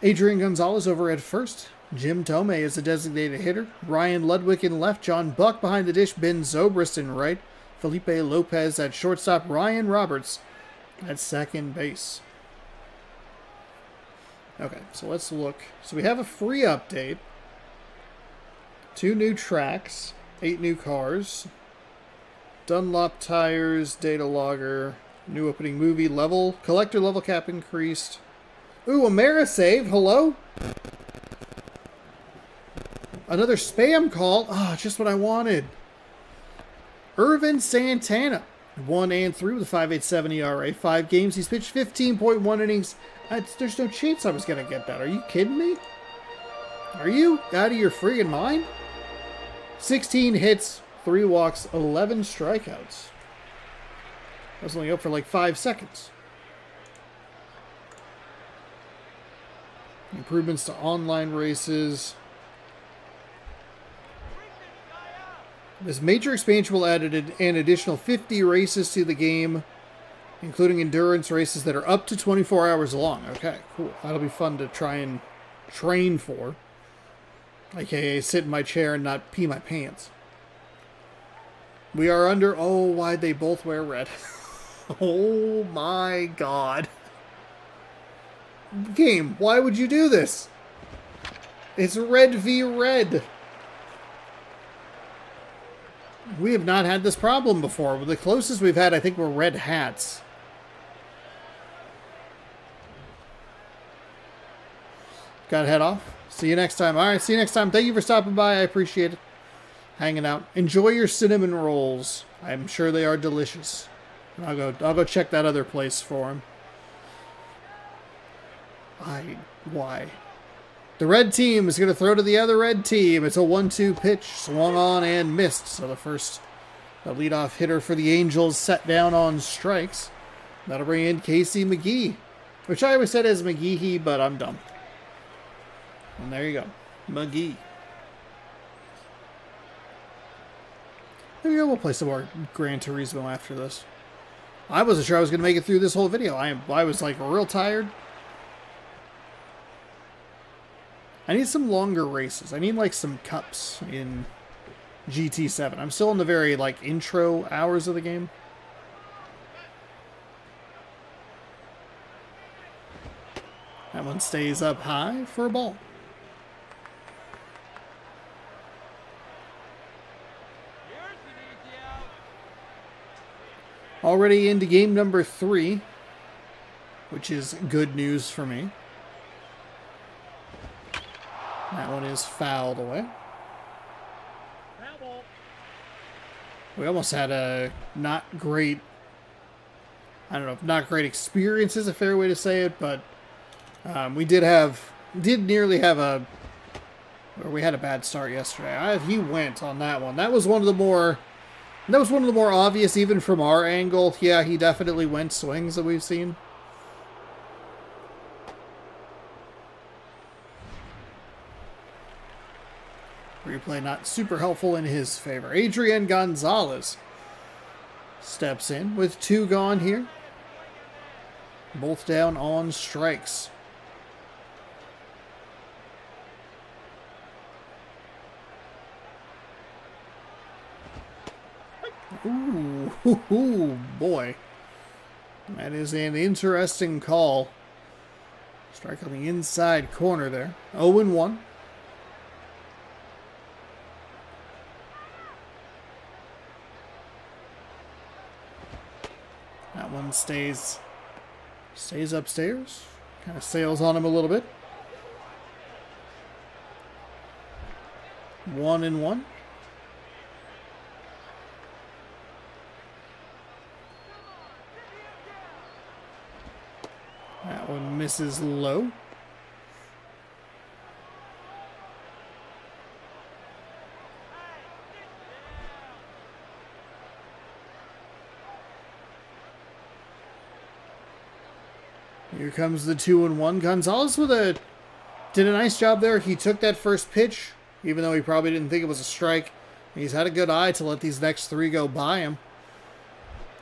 Adrian Gonzalez over at first. Jim Tomei is the designated hitter. Ryan Ludwig in left. John Buck behind the dish. Ben Zobrist in right. Felipe Lopez at shortstop. Ryan Roberts at second base. Okay, so let's look. So we have a free update. 2 new tracks. 8 new cars. Dunlop tires. Data logger. New opening movie. Level. Collector level cap increased. Ooh, Amerisave. Hello? Another spam call. Ah, just what I wanted. Irvin Santana. 1-3 with a 5.87 ERA. 5 games. He's pitched 15.1 innings. There's no chance I was going to get that. Are you kidding me? Are you out of your friggin' mind? 16 hits, 3 walks, 11 strikeouts. I was only up for like 5 seconds. Improvements to online races. This major expansion will add an additional 50 races to the game, including endurance races that are up to 24 hours long. Okay, cool. That'll be fun to try and train for. AKA sit in my chair and not pee my pants. We are under... Oh, why'd they both wear red? Oh my god. Game, why would you do this? It's red v red. We have not had this problem before. The closest we've had, I think, were red hats. Gotta head off. See you next time. All right, see you next time. Thank you for stopping by. I appreciate it. Hanging out. Enjoy your cinnamon rolls. I'm sure they are delicious. I'll go check that other place for them. Why? The red team is going to throw to the other red team. It's a 1-2 pitch. Swung on and missed. So the leadoff hitter for the Angels set down on strikes. That'll bring in Casey McGee. Which I always said as McGeehee, but I'm dumb. And there you go. McGee. Maybe we'll play some more Gran Turismo after this. I wasn't sure I was going to make it through this whole video. I was like real tired. I need some longer races. I need like some cups in GT7. I'm still in the very, like, intro hours of the game. That one stays up high for a ball. Already into game number 3, which is good news for me. That one is fouled away. We almost had a not great, I don't know if not great experience is a fair way to say it, but we did nearly have we had a bad start yesterday. He went on that one. That was one of the more obvious, even from our angle. Yeah, he definitely went swings that we've seen. Replay not super helpful in his favor. Adrian Gonzalez steps in with 2 gone here. Both down on strikes. Ooh, boy. That is an interesting call. Strike on the inside corner there. 0-1. That one stays upstairs. Kind of sails on him a little bit. 1-1. That one misses low. Here comes the 2-1. Gonzalez did a nice job there. He took that first pitch, even though he probably didn't think it was a strike. He's had a good eye to let these next 3 go by him.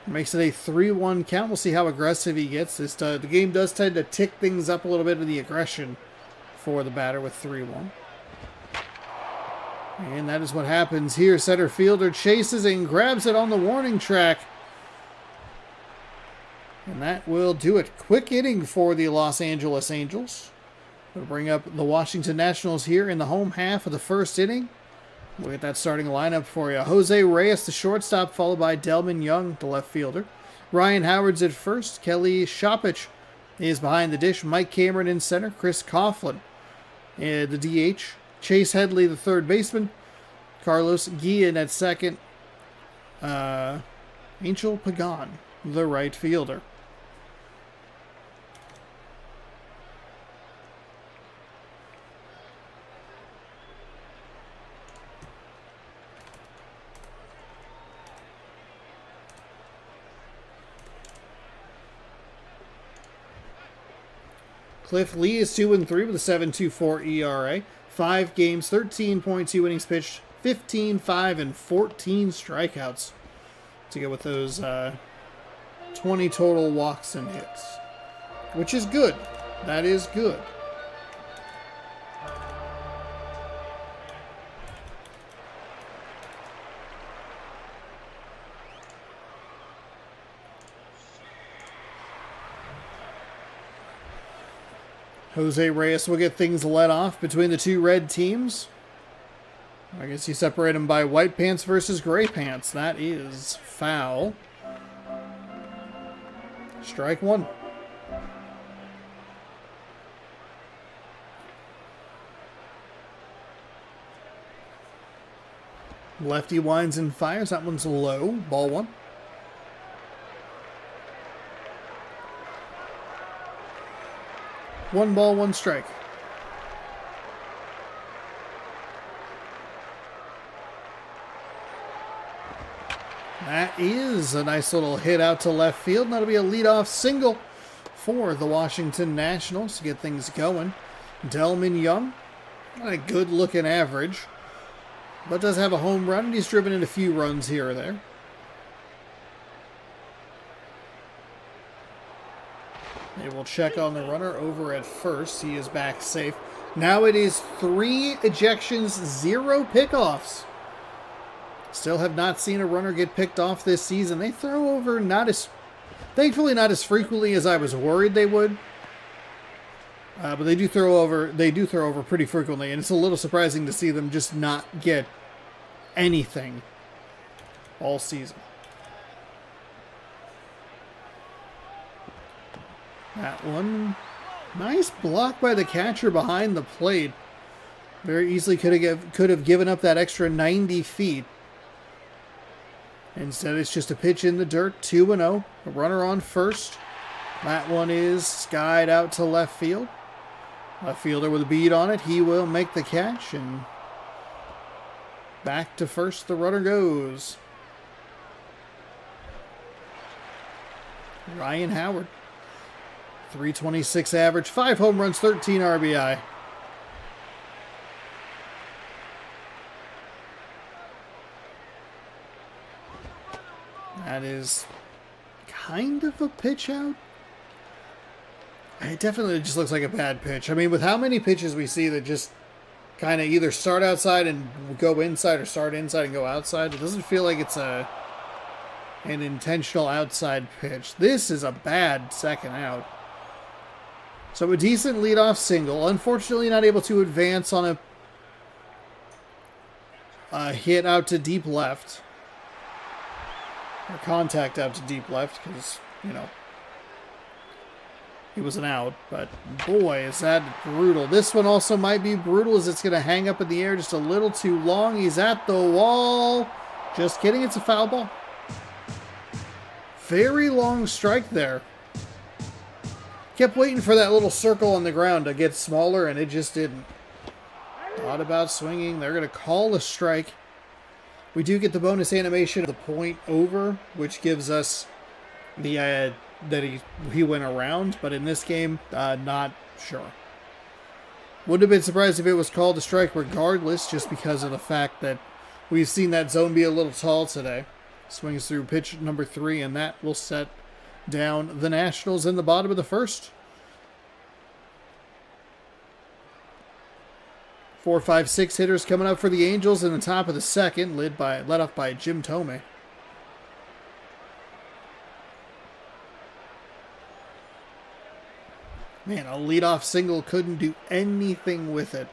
Makes it a 3-1 count. We'll see how aggressive he gets. The game does tend to tick things up a little bit with the aggression for the batter with 3-1. And that is what happens here. Center fielder chases and grabs it on the warning track. And that will do it. Quick inning for the Los Angeles Angels. We'll bring up the Washington Nationals here in the home half of the first inning. We'll get that starting lineup for you. Jose Reyes, the shortstop, followed by Delman Young, the left fielder. Ryan Howard's at first. Kelly Shopich is behind the dish. Mike Cameron in center. Chris Coughlin, the DH. Chase Headley, the third baseman. Carlos Guillen at second. Angel Pagan, the right fielder. Cliff Lee is 2-3 with a 7.24 ERA. 5 games, 13.2 innings pitched, 15, 5, and 14 strikeouts to go with those 20 total walks and hits, which is good. That is good. Jose Reyes will get things let off between the 2 red teams. I guess you separate them by white pants versus gray pants. That is foul. Strike 1. Lefty winds and fires. That one's low. Ball 1. One ball, 1 strike. That is a nice little hit out to left field. And that'll be a leadoff single for the Washington Nationals to get things going. Delman Young, not a good looking average, but does have a home run, and he's driven in a few runs here or there. They will check on the runner over at first. He is back safe. Now it is 3 ejections, 0 pickoffs Still have not seen a runner get picked off this season. They throw over thankfully not as frequently as I was worried they would. But they do throw over pretty frequently, and it's a little surprising to see them just not get anything all season. That one, nice block by the catcher behind the plate. Very easily could have given up that extra 90 feet. Instead, it's just a pitch in the dirt, 2-0. A runner on first. That one is skied out to left field. A fielder with a bead on it. He will make the catch, and back to first the runner goes. Ryan Howard. 326 average, 5 home runs, 13 RBI. That is kind of a pitch out. It definitely just looks like a bad pitch. I mean, with how many pitches we see that just kind of either start outside and go inside or start inside and go outside, it doesn't feel like it's an intentional outside pitch. This is a bad second out. So a decent leadoff single. Unfortunately, not able to advance on a hit out to deep left. Or contact out to deep left because, he was an out. But boy, is that brutal. This one also might be brutal as it's going to hang up in the air just a little too long. He's at the wall. Just kidding, it's a foul ball. Very long strike there. Kept waiting for that little circle on the ground to get smaller, and it just didn't. Thought about swinging. They're going to call a strike. We do get the bonus animation of the point over, which gives us the that he went around. But in this game, not sure. Wouldn't have been surprised if it was called a strike regardless, just because of the fact that we've seen that zone be a little tall today. Swings through pitch number 3, and that will set down the Nationals in the bottom of the first. 4, 5, 6 hitters coming up for the Angels in the top of the second, led off by Jim Thome. Man, a leadoff single couldn't do anything with it.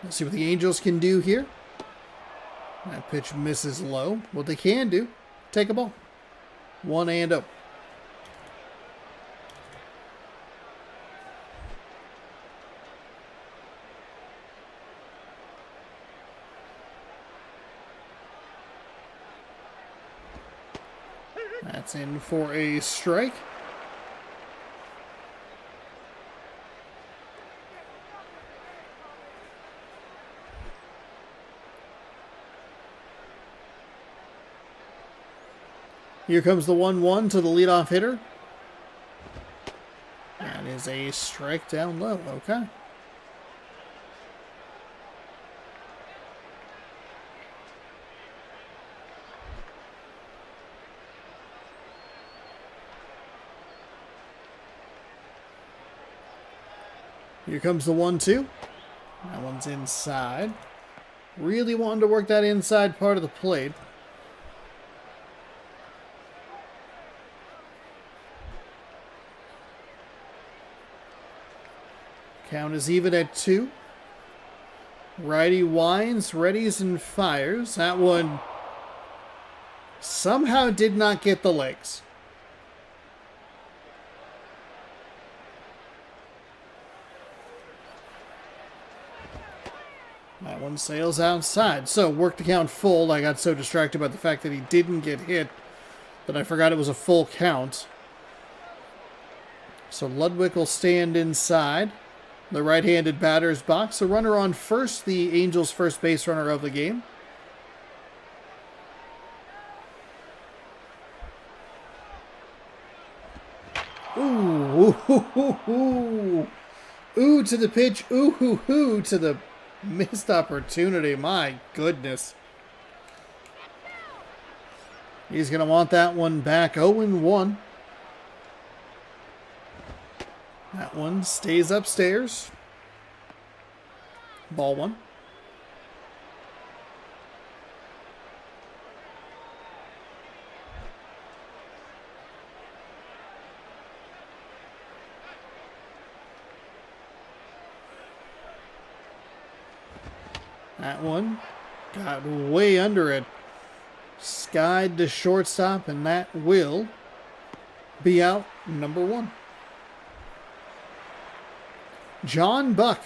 Let's see what the Angels can do here. That pitch misses low. What they can do, take a ball. 1-0. That's in for a strike. Here comes the 1-1 to the leadoff hitter. That is a strike down low. Okay. Here comes the 1-2. That one's inside. Really wanting to work that inside part of the plate. Count is even at 2. Righty winds, readies, and fires. That one somehow did not get the legs. That one sails outside. So, worked the count full. I got so distracted by the fact that he didn't get hit that I forgot it was a full count. So, Ludwig will stand inside the right-handed batter's box. A runner on first, the Angels' first base runner of the game. Ooh, ooh, ooh, ooh. Ooh to the pitch. Ooh, ooh, ooh to the missed opportunity. My goodness. He's going to want that one back. 0-1. That one stays upstairs. Ball 1. That one got way under it. Skied to shortstop, and that will be out number 1. John Buck,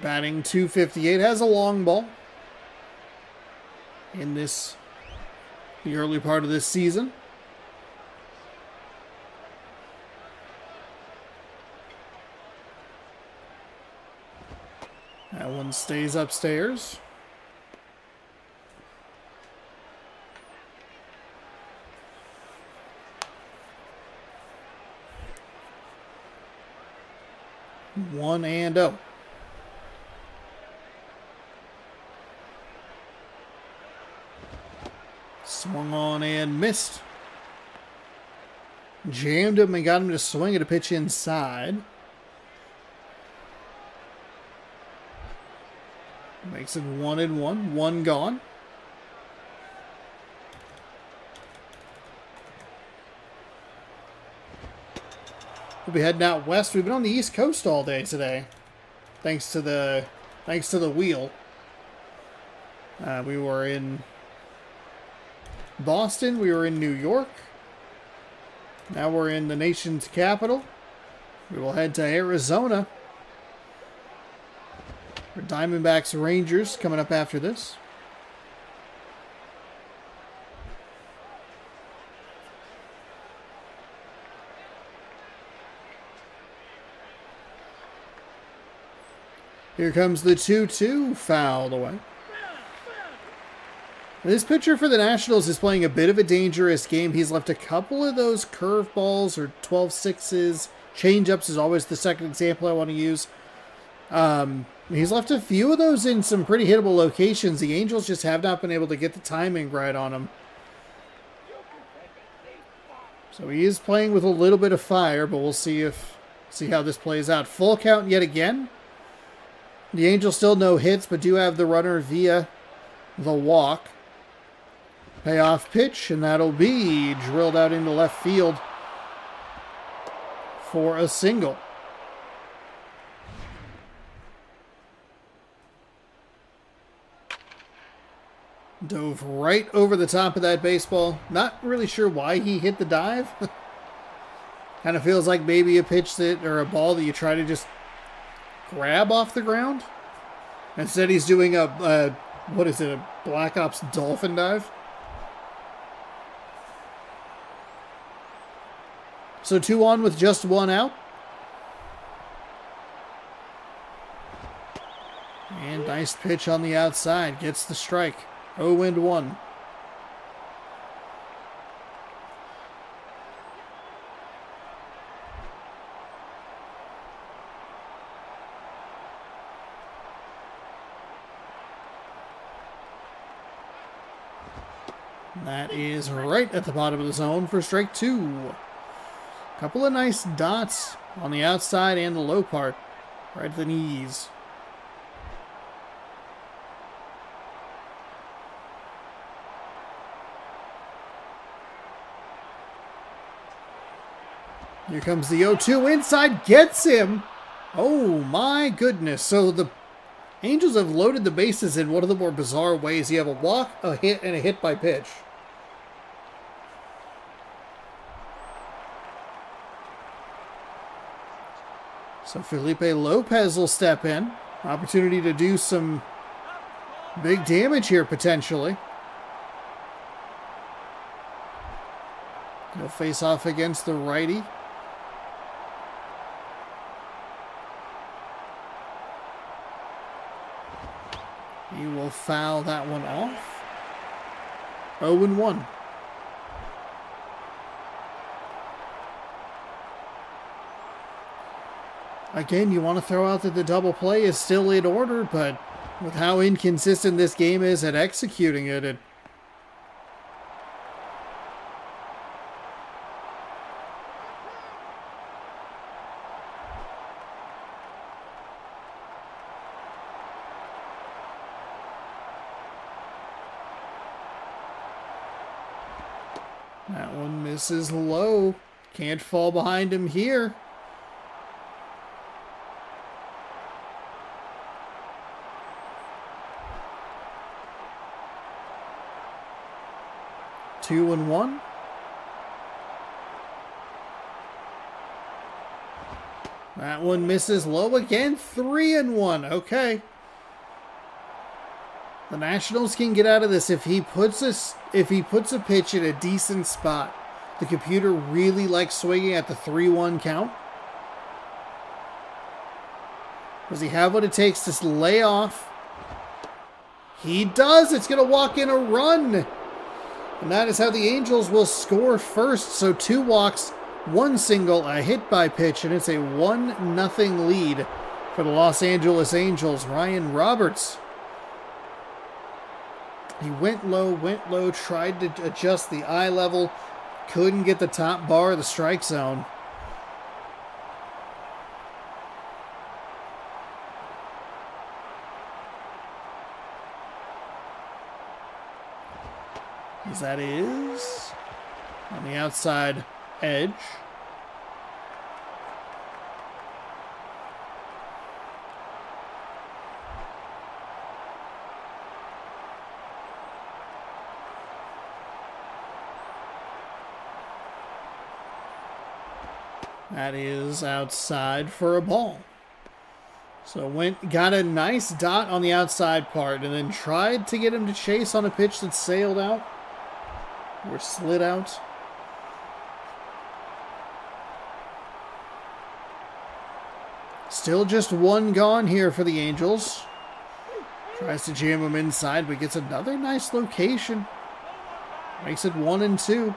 batting .258, has a long ball in the early part of this season. That one stays upstairs. One and oh. Swung on and missed. Jammed him and got him to swing at a pitch inside. Makes it 1-1. One gone. We'll be heading out west. We've been on the East Coast all day today, thanks to the wheel. We were in Boston. We were in New York. Now we're in the nation's capital. We will head to Arizona for Diamondbacks Rangers coming up after this. Here comes the 2-2, fouled away. This pitcher for the Nationals is playing a bit of a dangerous game. He's left a couple of those curveballs or 12-6s. Changeups is always the second example I want to use. He's left a few of those in some pretty hittable locations. The Angels just have not been able to get the timing right on him. So he is playing with a little bit of fire, but we'll see how this plays out. Full count yet again. The Angels still no hits, but do have the runner via the walk. Payoff pitch, and that'll be drilled out into left field for a single. Dove right over the top of that baseball. Not really sure why he hit the dive. Kind of feels like maybe a pitch that, or a ball that you try to just grab off the ground. Instead he's doing a Black Ops dolphin dive. So 2 on with just 1 out. And nice pitch on the outside. Gets the strike. 0-1. That is right at the bottom of the zone for strike 2. Couple of nice dots on the outside and the low part, right at the knees. Here comes the 0-2 inside, gets him. Oh my goodness. So the Angels have loaded the bases in one of the more bizarre ways. You have a walk, a hit, and a hit by pitch. So Felipe Lopez will step in. Opportunity to do some big damage here, potentially. He'll face off against the righty. He will foul that one off. 0-1. Again, you want to throw out that the double play is still in order, but with how inconsistent this game is at executing it, that one misses low. Can't fall behind him here. 2-1. That one misses low again. 3-1. Okay. The Nationals can get out of this if he puts a pitch in a decent spot. The computer really likes swinging at the 3-1 count. Does he have what it takes to lay off? He does. It's going to walk in a run. And that is how the Angels will score first. So 2 walks, 1 single, a hit by pitch, and it's a 1-0 lead for the Los Angeles Angels. Ryan Roberts. He went low, tried to adjust the eye level, couldn't get the top bar of the strike zone. As that is on the outside edge. That is outside for a ball. So got a nice dot on the outside part and then tried to get him to chase on a pitch that sailed out or slid out. Still just 1 gone here for the Angels. Tries to jam him inside, but gets another nice location. Makes it 1-2.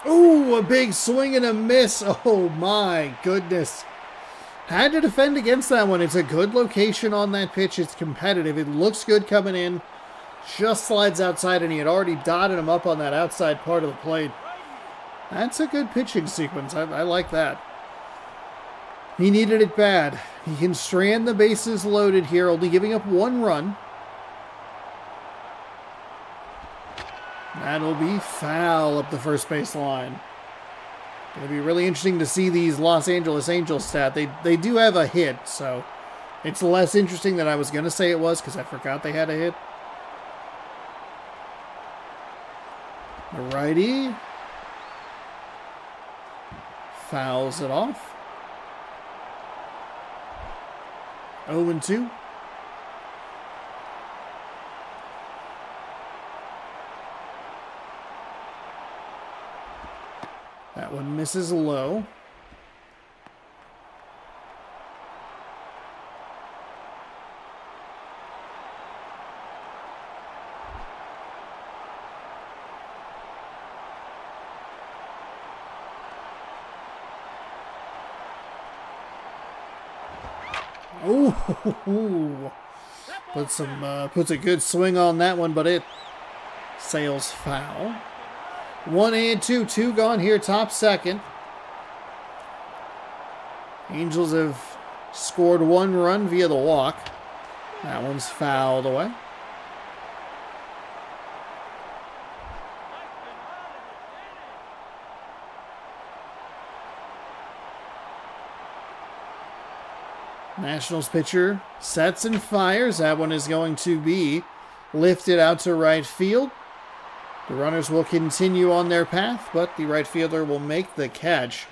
Ooh, a big swing and a miss. Oh my goodness. Had to defend against that one. It's a good location on that pitch. It's competitive. It looks good coming in. Just slides outside, and he had already dotted him up on that outside part of the plate. That's a good pitching sequence. I like that. He needed it bad. He can strand the bases loaded here, only giving up 1 run. That'll be foul up the first base line. It'll be really interesting to see these Los Angeles Angels stat. They do have a hit, so it's less interesting than I was going to say it was because I forgot they had a hit. The righty fouls it off. 0-2. That one misses low. Oh, puts a good swing on that one, but it sails foul. 1-2, 2 gone here, top second. Angels have scored 1 run via the walk. That one's fouled away. Nationals pitcher sets and fires. That one is going to be lifted out to right field. The runners will continue on their path, but the right fielder will make the catch.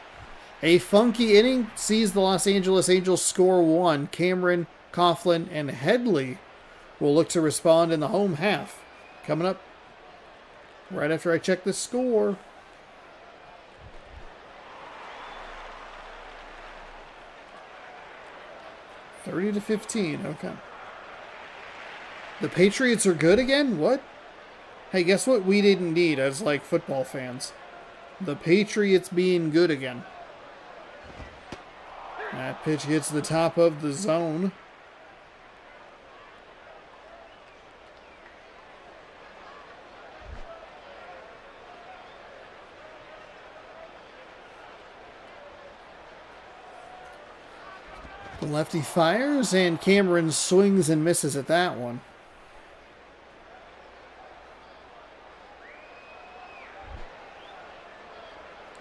A funky inning sees the Los Angeles Angels score 1. Cameron, Coughlin, and Headley will look to respond in the home half. Coming up right after I check the score. $30-15, okay. The Patriots are good again? What? Hey, guess what we didn't need as, like, football fans? The Patriots being good again. That pitch hits the top of the zone. The lefty fires, and Cameron swings and misses at that one.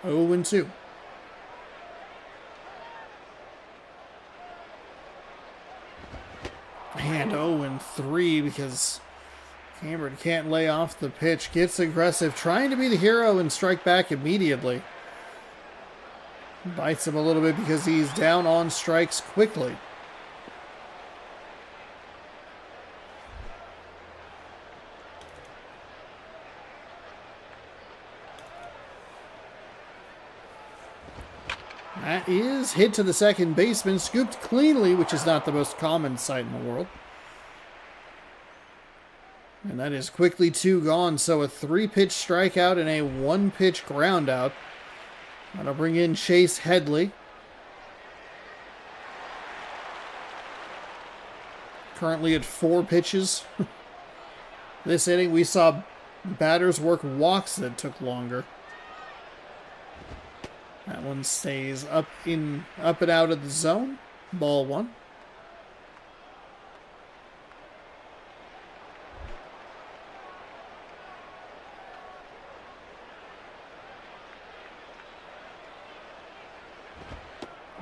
0-2. And 0-3 because Cameron can't lay off the pitch. Gets aggressive, trying to be the hero and strike back immediately. Bites him a little bit because he's down on strikes quickly. That is hit to the second baseman, scooped cleanly, which is not the most common sight in the world. And that is quickly 2 gone, so a 3-pitch strikeout and a 1-pitch ground out. That'll bring in Chase Headley. Currently at 4 pitches. This inning we saw batters work walks that took longer. That one stays up and out of the zone. Ball 1.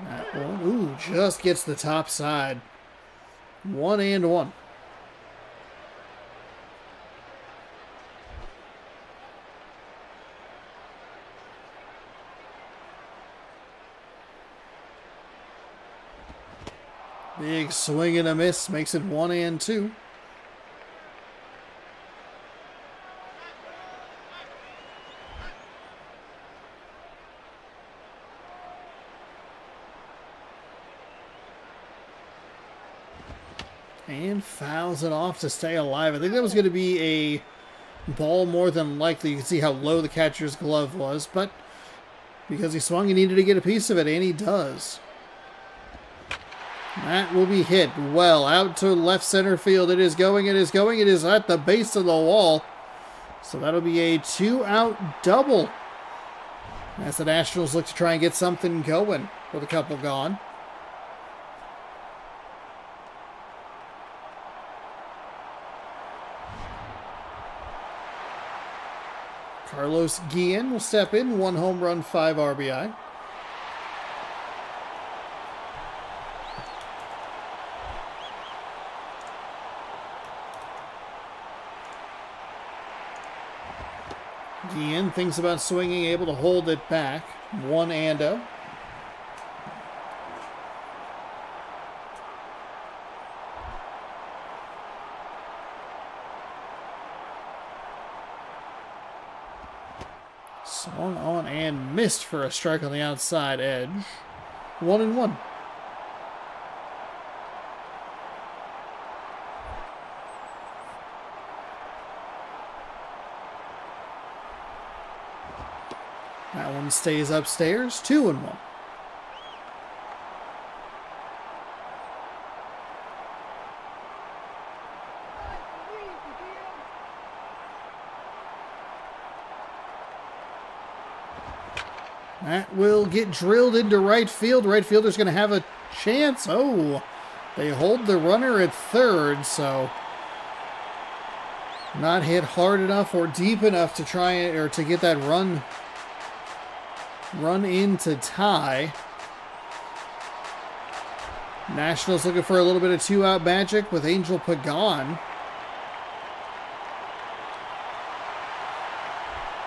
That one, just gets the top side. 1-1. Big swing and a miss makes it 1-2. And fouls it off to stay alive. I think that was going to be a ball more than likely. You can see how low the catcher's glove was, but because he swung, he needed to get a piece of it, and he does. That will be hit well out to left center field. It is going, it is going, it is at the base of the wall. So that'll be a 2-out double as the Nationals look to try and get something going with a couple gone. Carlos Guillen will step in, 1 home run, 5 RBI. Guillen thinks about swinging, able to hold it back. 1-0. Swung on and missed for a strike on the outside edge. 1-1. That one stays upstairs. 2-1. That will get drilled into right field. Right fielder's going to have a chance. Oh, they hold the runner at third, so not hit hard enough or deep enough to try it or to get that run in to tie. Nationals looking for a little bit of 2-out magic with Angel Pagan.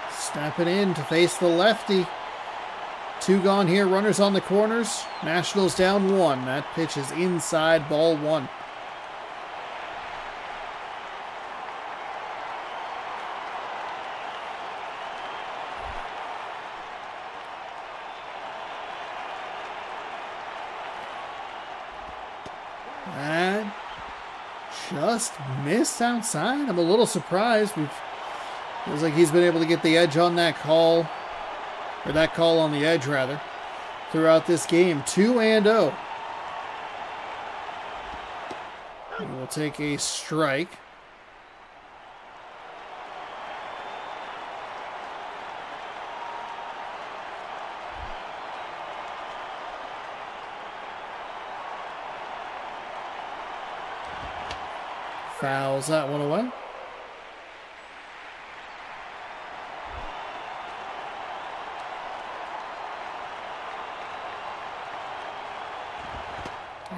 Stepping in to face the lefty. 2 gone here, runners on the corners. Nationals down 1. That pitch is inside, ball 1. That just missed outside. I'm a little surprised. Feels like he's been able to get the edge on that call. Or that call on the edge, rather, throughout this game. 2-0. We'll take a strike. Fouls that one away.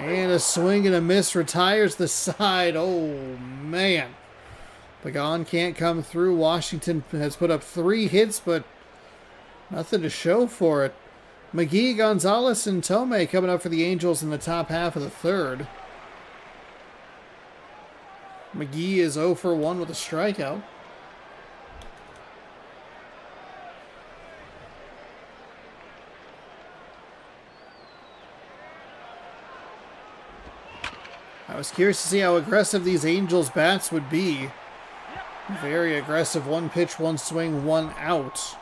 And a swing and a miss retires the side. Oh, man. Pagan can't come through. Washington has put up 3 hits, but nothing to show for it. McGee, Gonzalez, and Tomei coming up for the Angels in the top half of the third. McGee is 0 for 1 with a strikeout. I was curious to see how aggressive these Angels bats would be. Very aggressive. 1 pitch, 1 swing, 1 out.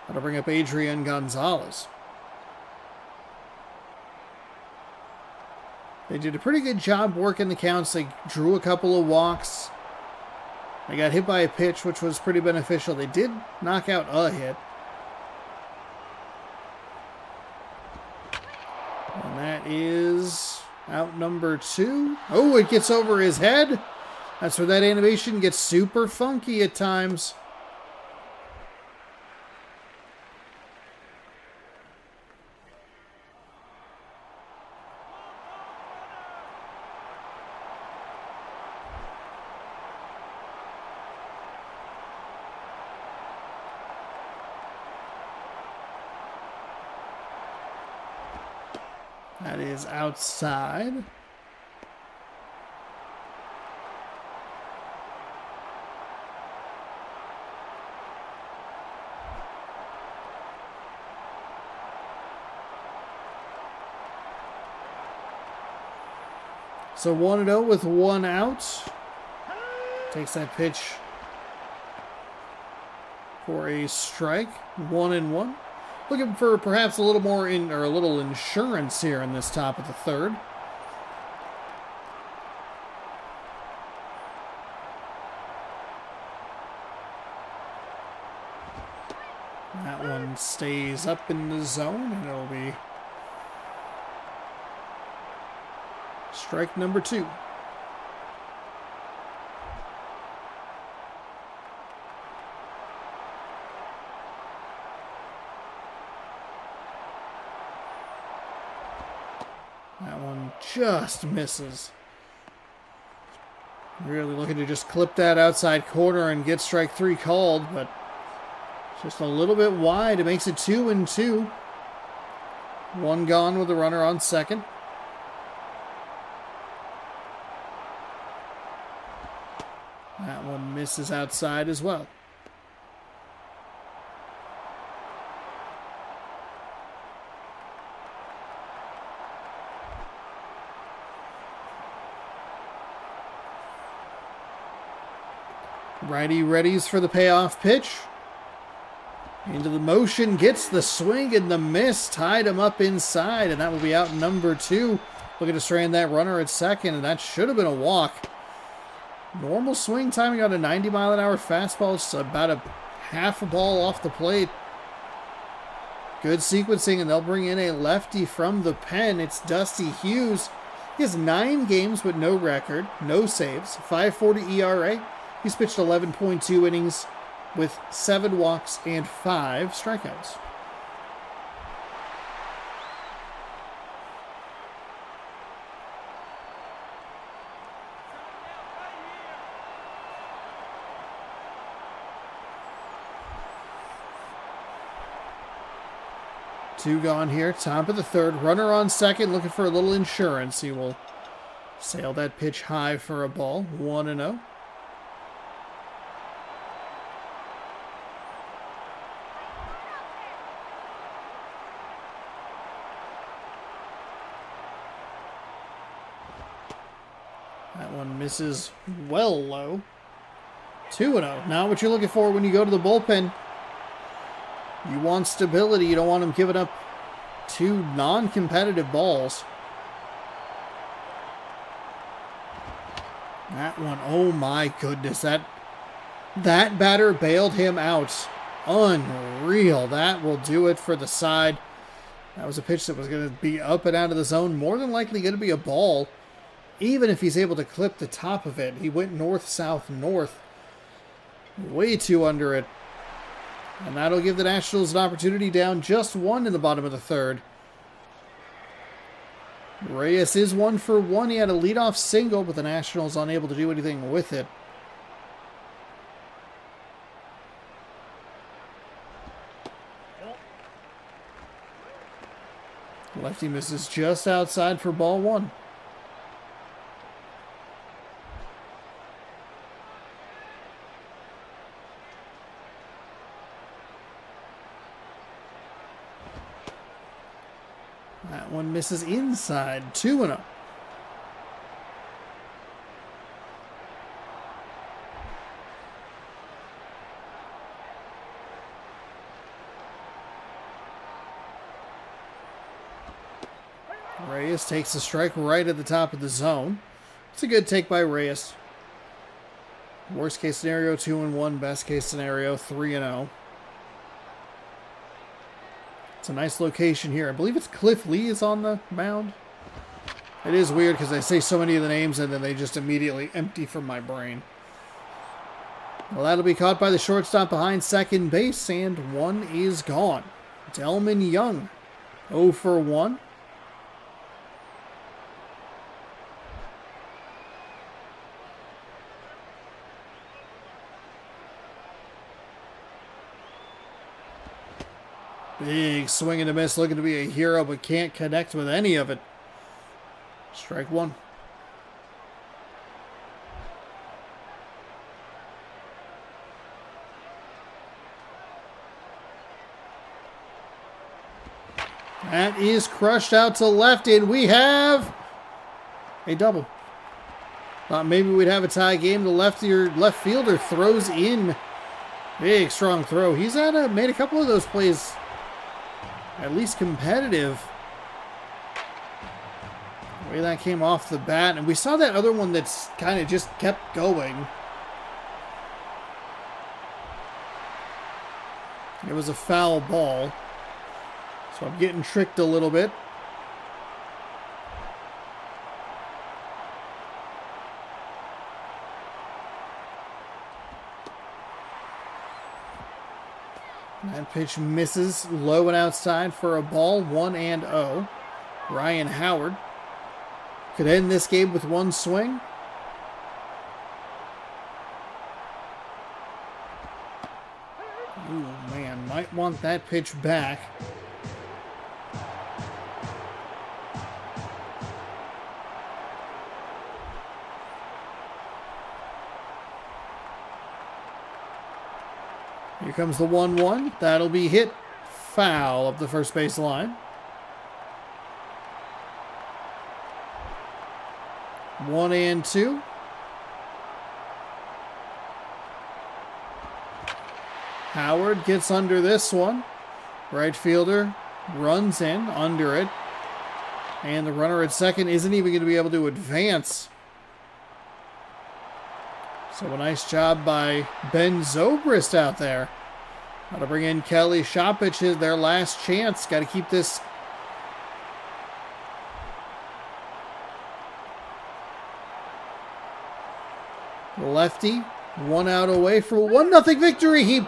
That'll bring up Adrian Gonzalez. They did a pretty good job working the counts. They drew a couple of walks. They got hit by a pitch, which was pretty beneficial. They did knock out a hit. And that is out number 2. Oh, it gets over his head. That's where that animation gets super funky at times. That is outside. So 1-0 with 1 out. Takes that pitch for a strike. 1-1. Looking for perhaps a little more a little insurance here in this top of the third. That one stays up in the zone, and it'll be strike number 2. That one just misses. Really looking to just clip that outside corner and get strike 3 called, but just a little bit wide. It makes it 2-2. 1 gone with the runner on second. That one misses outside as well. Righty readies for the payoff pitch. Into the motion, gets the swing and the miss. Tied him up inside, and that will be out number 2. Looking to strand that runner at second, and that should have been a walk. Normal swing timing on a 90-mile-an-hour fastball. It's about a half a ball off the plate. Good sequencing, and they'll bring in a lefty from the pen. It's Dusty Hughes. He has 9 games with no record, no saves, 5.40 ERA. He's pitched 11.2 innings with 7 walks and 5 strikeouts. Two gone here, top of the third. Runner on second, looking for a little insurance. He will sail that pitch high for a ball. 1-0. That one misses well low. 2-0. Not what you're looking for when you go to the bullpen. You want stability. You don't want him giving up 2 non-competitive balls. That one, oh my goodness. That batter bailed him out. Unreal. That will do it for the side. That was a pitch that was going to be up and out of the zone. More than likely going to be a ball. Even if he's able to clip the top of it. He went north, south, north. Way too under it. And that'll give the Nationals an opportunity down just 1 in the bottom of the third. Reyes is 1 for 1. He had a leadoff single, but the Nationals unable to do anything with it. Lefty misses just outside for ball 1. That one misses inside. 2-0. Reyes takes a strike right at the top of the zone. It's a good take by Reyes. Worst case scenario, 2-1. Best case scenario, 3-0. It's a nice location here. I believe it's Cliff Lee is on the mound. It is weird because I say so many of the names and then they just immediately empty from my brain. Well, that'll be caught by the shortstop behind second base, and one is gone. Delman Young, 0 for 1. Big swing and a miss, looking to be a hero, but can't connect with any of it. Strike 1. That is crushed out to left, and we have a double. Thought maybe we'd have a tie game. The left fielder throws in. Big, strong throw. He's made a couple of those plays at least competitive. The way that came off the bat. And we saw that other one that's kind of just kept going. It was a foul ball. So I'm getting tricked a little bit. That pitch misses low and outside for a ball, 1-0. Ryan Howard could end this game with one swing. Ooh, man, might want that pitch back. Here comes the 1-1. That'll be hit foul up the first base line. 1-2. Howard gets under this one. Right fielder runs in under it. And the runner at second isn't even going to be able to advance. So a nice job by Ben Zobrist out there. Got to bring in Kelly Shopich, their last chance. Got to keep this. Lefty, 1 out away for a 1-0 victory. He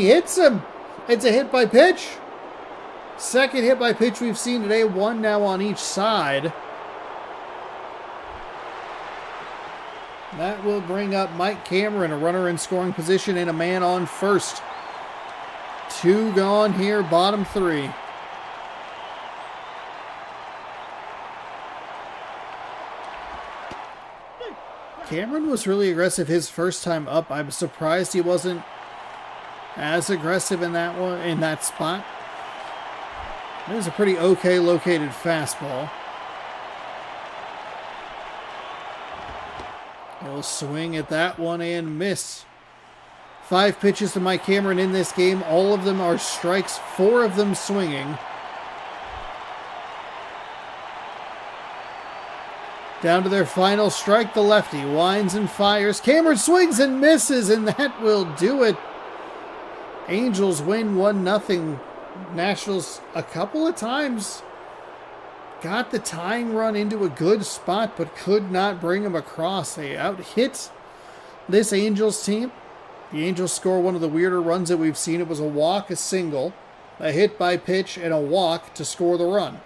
hits him. It's a hit by pitch. Second hit by pitch we've seen today. 1 now on each side. That will bring up Mike Cameron, a runner in scoring position and a man on first. 2 gone here, bottom 3. Cameron was really aggressive his first time up. I'm surprised he wasn't as aggressive in that one, in that spot. It was a pretty okay located fastball. He'll swing at that one and miss. 5 pitches to Mike Cameron in this game. All of them are strikes, 4 of them swinging. Down to their final strike, the lefty winds and fires. Cameron swings and misses, and that will do it. Angels win 1-0. Nationals a couple of times got the tying run into a good spot, but could not bring them across. They out-hit this Angels team. The Angels score one of the weirder runs that we've seen. It was a walk, a single, a hit by pitch, and a walk to score the run.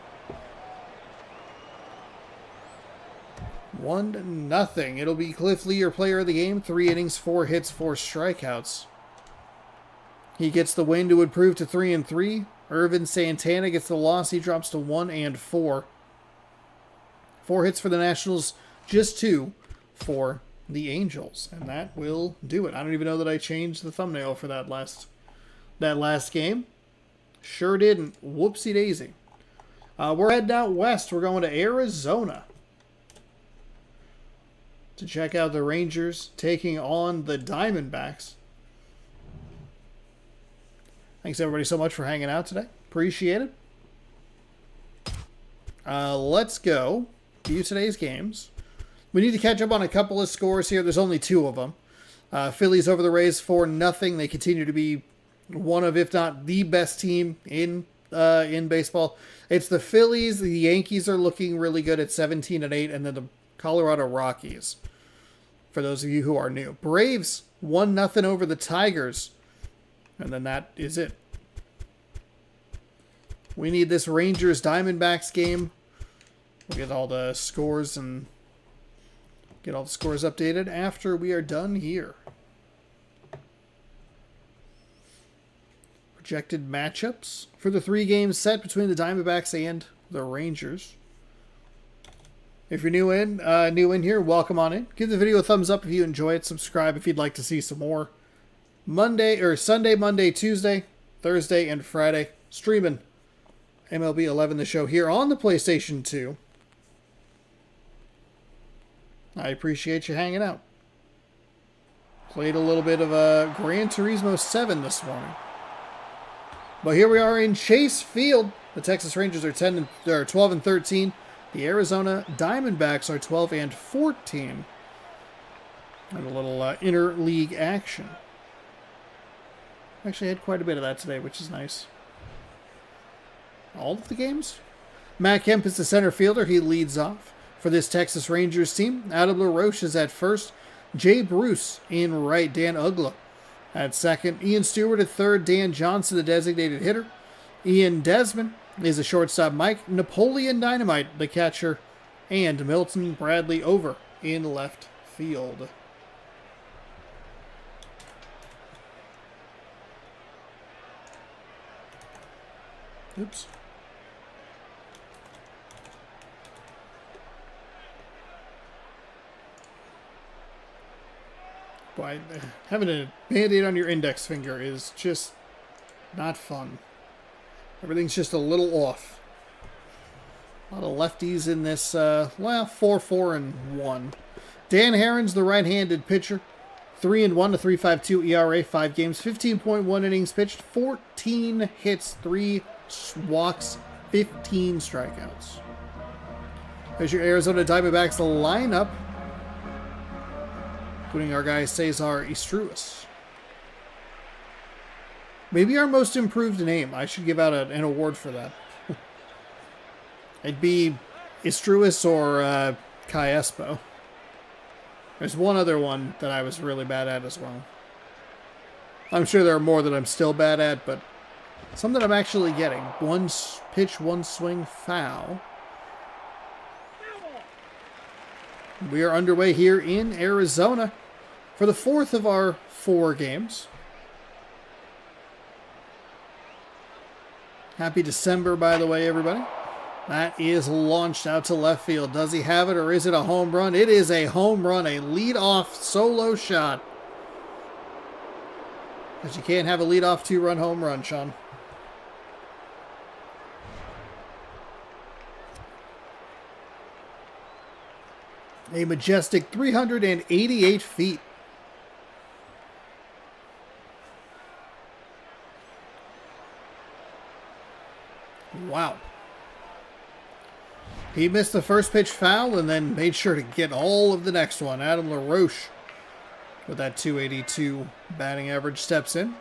1-0. It'll be Cliff Lee, your player of the game. 3 innings, 4 hits, 4 strikeouts. He gets the win to improve to 3-3. Irvin Santana gets the loss. He drops to 1-4. 4 hits for the Nationals, just 2 for the Angels. And that will do it. I don't even know that I changed the thumbnail for that last game. Sure didn't. Whoopsie daisy. We're heading out west. We're going to Arizona to check out the Rangers taking on the Diamondbacks. Thanks everybody so much for hanging out today. Appreciate it. Let's go view today's games. We need to catch up on a couple of scores here. There's only 2 of them. Phillies over the Rays 4-0. They continue to be one of, if not the best team in baseball. It's the Phillies. The Yankees are looking really good at 17-8, and then the Colorado Rockies, for those of you who are new. Braves 1-0 over the Tigers, and then that is it. We need this Rangers Diamondbacks game. We'll get all the scores and get all the scores updated after we are done here. Projected matchups for the 3 games set between the Diamondbacks and the Rangers. If you're new in here, welcome on in. Give the video a thumbs up if you enjoy it. Subscribe if you'd like to see some more. Sunday, Monday, Tuesday, Thursday, and Friday streaming MLB 11 the show here on the PlayStation 2. I appreciate you hanging out. Played a little bit of Gran Turismo 7 this morning. But here we are in Chase Field. The Texas Rangers are 12-13. The Arizona Diamondbacks are 12-14. And a little interleague action. Actually had quite a bit of that today, which is nice. All of the games? Matt Kemp is the center fielder. He leads off for this Texas Rangers team. Adam LaRoche is at first. Jay Bruce in right. Dan Ugla at second. Ian Stewart at third. Dan Johnson, the designated hitter. Ian Desmond is a shortstop. Mike Napoleon Dynamite, the catcher. And Milton Bradley over in left field. Oops. Boy, having a Band-Aid on your index finger is just not fun. Everything's just a little off. A lot of lefties in this, 4-4-1. Dan Herron's the right-handed pitcher. 3-1 to 3.52 ERA, 5 games, 15.1 innings pitched, 14 hits, 3 walks, 15 strikeouts. There's your Arizona Diamondbacks lineup, including our guy Cesar Istruis. Maybe our most improved name. I should give out an award for that. It'd be Istruis or Kai Espo. There's one other one that I was really bad at as well. I'm sure there are more that I'm still bad at, but some that I'm actually getting. 1 pitch, 1 swing, foul. We are underway here in Arizona for the 4th of our 4 games. Happy December, by the way, everybody. That is launched out to left field. Does he have it, or is it a home run? It is a home run, a lead-off solo shot. Because you can't have a lead-off 2-run home run, Sean. A majestic 388 feet. Wow. He missed the first pitch foul and then made sure to get all of the next one. Adam LaRoche, with that 282 batting average, steps in.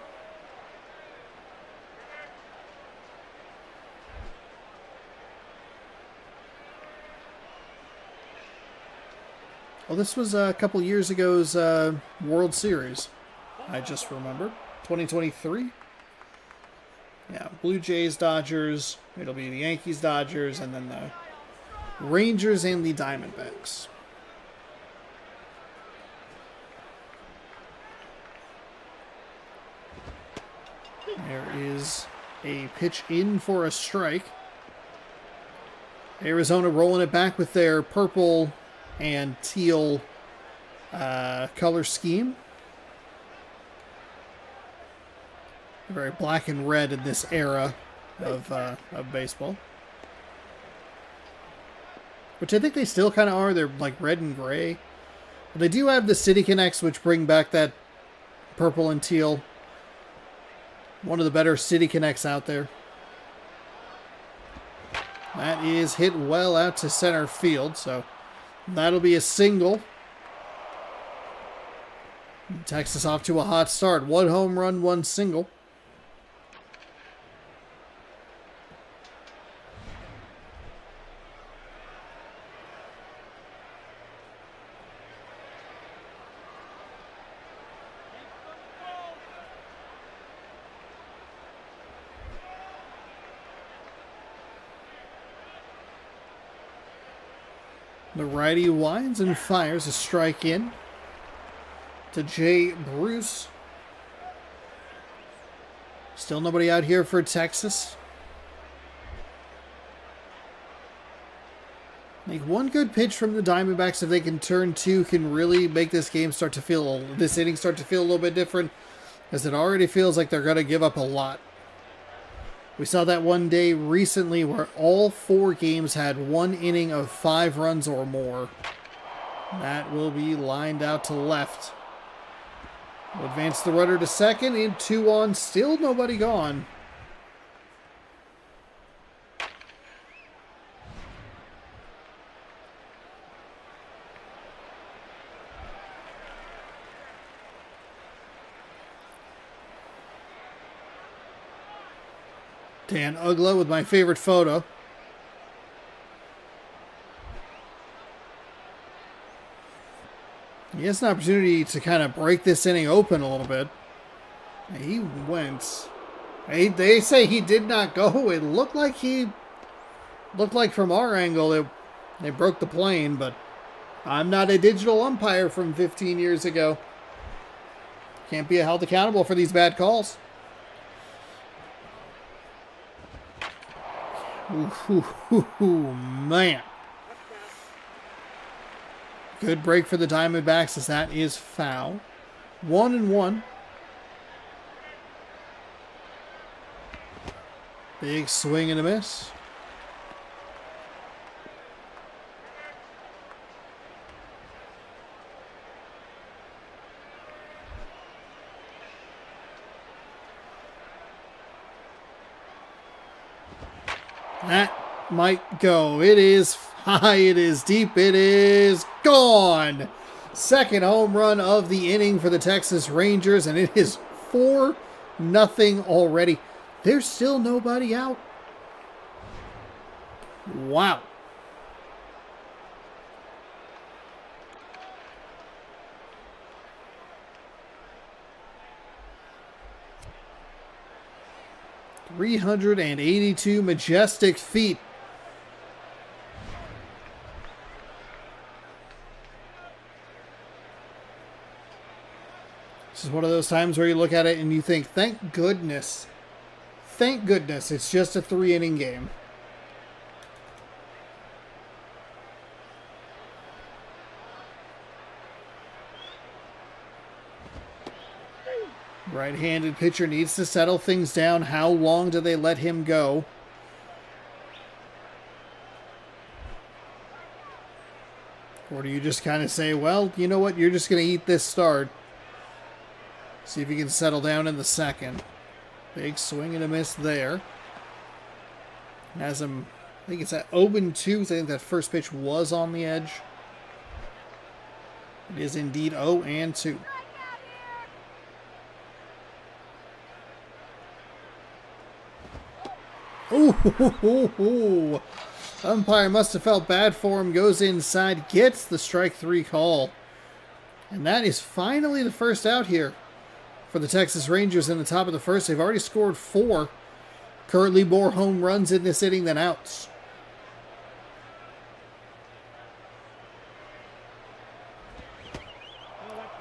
Well, this was a couple years ago's World Series. I just remembered. 2023. Yeah, Blue Jays, Dodgers. It'll be the Yankees, Dodgers, and then the Rangers and the Diamondbacks. There is a pitch in for a strike. Arizona rolling it back with their purple and teal color scheme. Very black and red in this era of baseball. Which I think they still kind of are. They're like red and gray. But they do have the City Connects, which bring back that purple and teal. One of the better City Connects out there. That is hit well out to center field, so that'll be a single. Texas off to a hot start. 1 home run, 1 single. The righty winds and fires a strike in to Jay Bruce. Still nobody out here for Texas. Like one good pitch from the Diamondbacks, if they can turn 2, can really make this game start to feel, this inning start to feel a little bit different, as it already feels like they're going to give up a lot. We saw that one day recently where all 4 games had 1 inning of 5 runs or more. That will be lined out to left. We'll advance the runner to second, in 2 on, still nobody gone. Dan Ugla with my favorite photo. He has an opportunity to kind of break this inning open a little bit. He went. They say he did not go. It looked like from our angle they broke the plane, but I'm not a digital umpire from 15 years ago. Can't be held accountable for these bad calls. Ooh, man. Good break for the Diamondbacks as that is foul. 1-1. Big swing and a miss. That might go. It is high, it is deep, it is gone. Second home run of the inning for the Texas Rangers, and it is 4-0 already. There's still nobody out. Wow. .382 majestic feet. This is one of those times where you look at it and you think, thank goodness it's just a 3-inning game. Right-handed pitcher needs to settle things down. How long do they let him go? Or do you just kind of say, well, you know what? You're just going to eat this start. See if you can settle down in the second. Big swing and a miss there. Has him, I think it's at 0-2. I think that first pitch was on the edge. It is indeed 0-2. Ooh, umpire must have felt bad for him. Goes inside, gets the strike 3 call. And that is finally the first out here for the Texas Rangers in the top of the first. They've already scored 4. Currently more home runs in this inning than outs.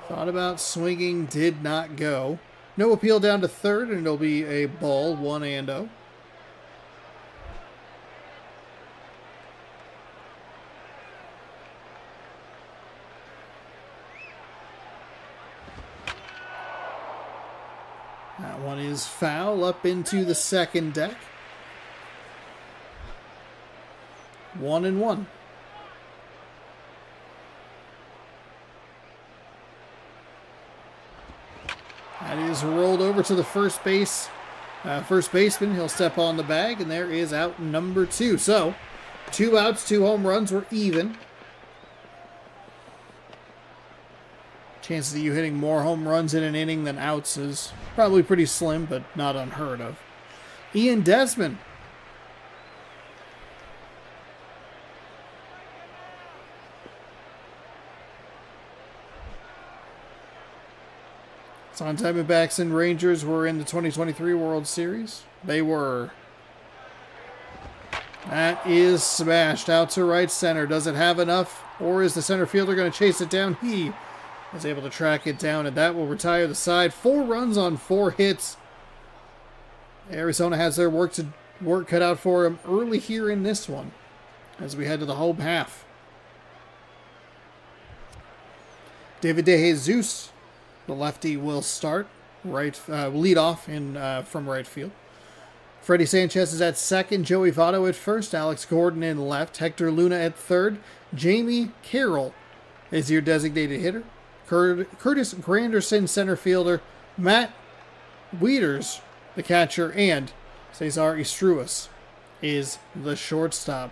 Thought about swinging, did not go. No appeal down to third, and it'll be a ball, 1-0. That one is foul up into the second deck. 1-1. That is rolled over to the first baseman. He'll step on the bag, and there is out number 2. So, 2 outs, 2 home runs. We're even. Chances of you hitting more home runs in an inning than outs is probably pretty slim, but not unheard of. Ian Desmond. Sun Diamondbacks and Rangers were in the 2023 World Series. They were. That is smashed out to right center. Does it have enough? Or is the center fielder going to chase it down? He is able to track it down, and that will retire the side. 4 runs on 4 hits. Arizona has their work cut out for them early here in this one as we head to the home half. David DeJesus, the lefty, will start lead off from right field. Freddie Sanchez is at second, Joey Votto at first, Alex Gordon in left, Hector Luna at third, Jamie Carroll is your designated hitter, Curtis Granderson center fielder, Matt Wieters the catcher, and Cesar Istruas is the shortstop.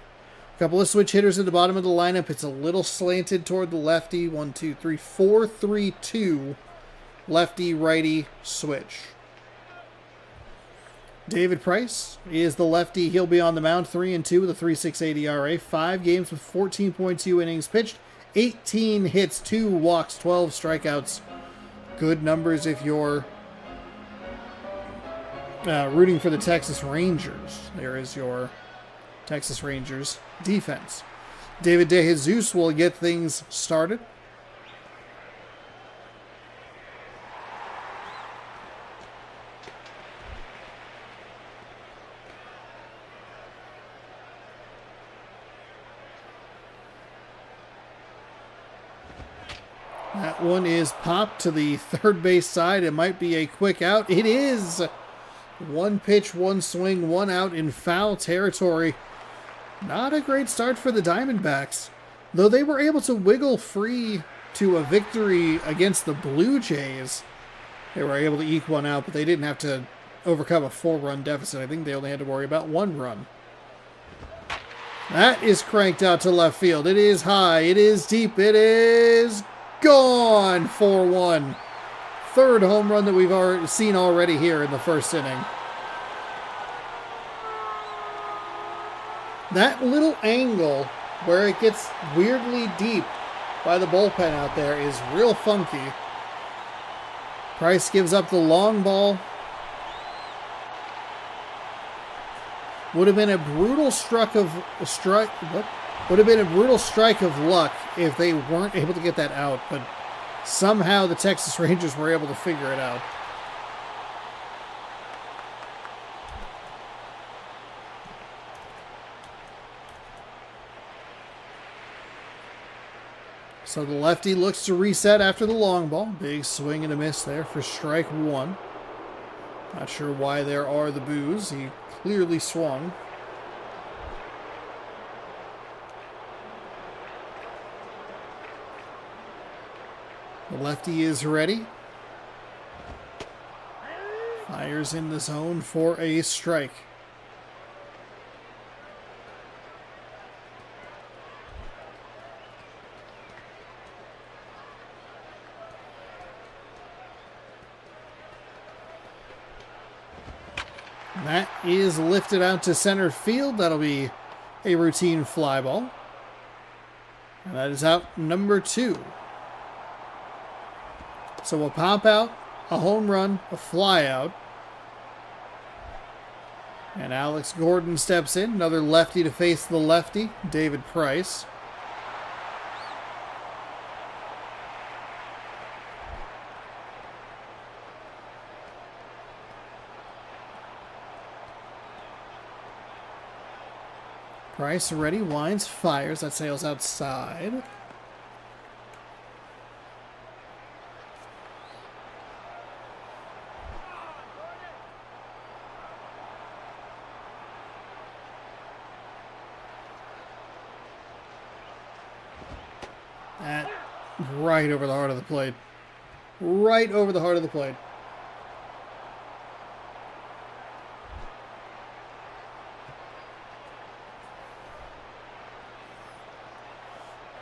A couple of switch hitters at the bottom of the lineup. It's a little slanted toward the lefty. 1, 2, 3, 4, 3, 2. Lefty-righty switch. David Price is the lefty. He'll be on the mound, 3-2 with a 3.68 ERA. 5 games with 14.2 innings pitched. 18 hits, 2 walks, 12 strikeouts. Good numbers if you're rooting for the Texas Rangers. There is your Texas Rangers defense. David DeJesus will get things started. That one is popped to the third base side. It might be a quick out. It is. 1 pitch, 1 swing, 1 out in foul territory. Not a great start for the Diamondbacks. Though they were able to wiggle free to a victory against the Blue Jays. They were able to eke one out, but they didn't have to overcome a 4-run deficit. I think they only had to worry about 1 run. That is cranked out to left field. It is high. It is deep. It is gone. 4-1. Third home run that we've already seen here in the first inning. That little angle where it gets weirdly deep by the bullpen out there is real funky. Price gives up the long ball. Would have been a brutal strike of luck if they weren't able to get that out, but somehow the Texas Rangers were able to figure it out. So the lefty looks to reset after the long ball. Big swing and a miss there for strike 1. Not sure why there are the boos. He clearly swung. The lefty is ready. Fires in the zone for a strike. That is lifted out to center field. That'll be a routine fly ball. And that is out number 2. So we'll pop out, a home run, a fly out. And Alex Gordon steps in, another lefty to face the lefty, David Price. Price ready, winds, fires. That sails outside. That right over the heart of the plate. Right over the heart of the plate.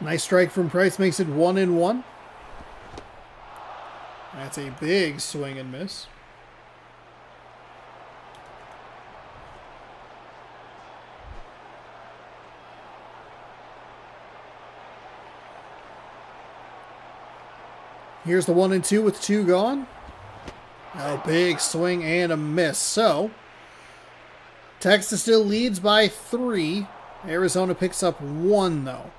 Nice strike from Price, makes it 1-1. That's a big swing and miss. Here's the 1-2 with 2 gone. A big swing and a miss. So, Texas still leads by 3. Arizona picks up 1, though.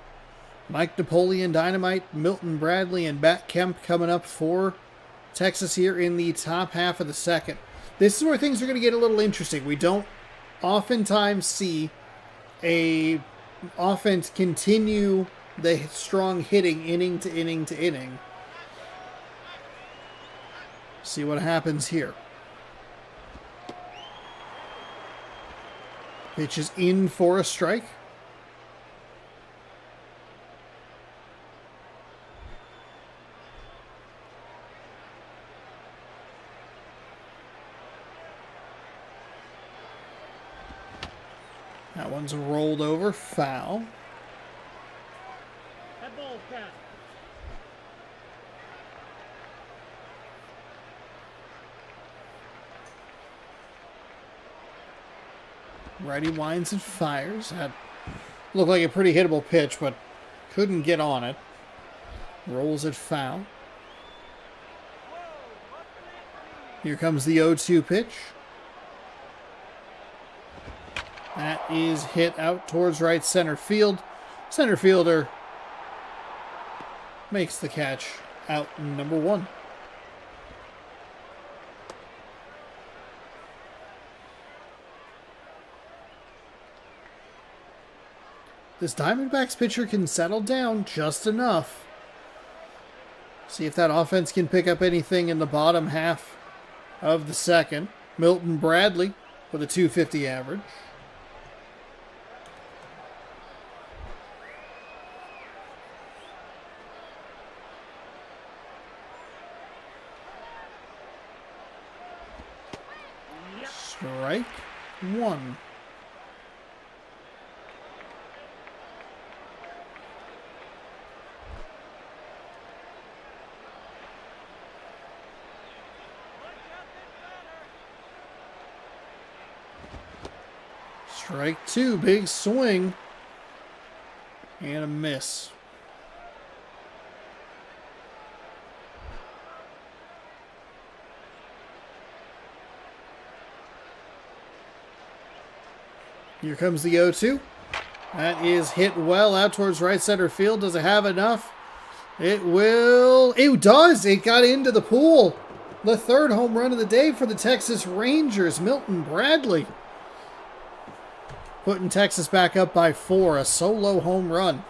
Mike Napoleon, Dynamite, Milton Bradley, and Matt Kemp coming up for Texas here in the top half of the second. This is where things are going to get a little interesting. We don't oftentimes see a offense continue the strong hitting inning to inning to inning. See what happens here. Pitch is in for a strike. That one's rolled over, foul. That ball cat. Righty winds and fires. That looked like a pretty hittable pitch, but couldn't get on it. Rolls it foul. Here comes the 0-2 pitch. That is hit out towards right center field. Center fielder makes the catch out number 1. This Diamondbacks pitcher can settle down just enough. See if that offense can pick up anything in the bottom half of the second. Milton Bradley with a .250 average. Strike 1. Strike 2, big swing, and a miss. Here comes the 0-2. That is hit well out towards right center field. Does it have enough? It will. It does. It got into the pool. The 3rd home run of the day for the Texas Rangers, Milton Bradley. Putting Texas back up by 4. A solo home run.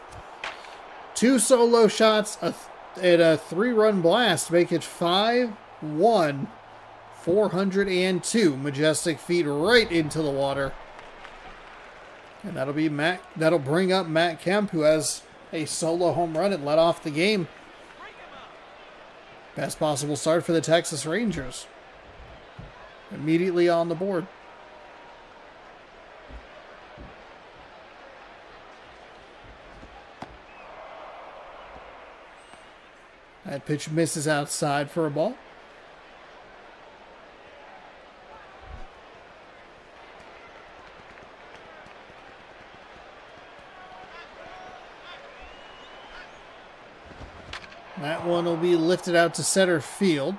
2 solo shots and a 3-run blast make it 5-1. 402 majestic feet right into the water. And that'll bring up Matt Kemp, who has a solo home run and led off the game. Best possible start for the Texas Rangers. Immediately on the board. That pitch misses outside for a ball. That one will be lifted out to center field.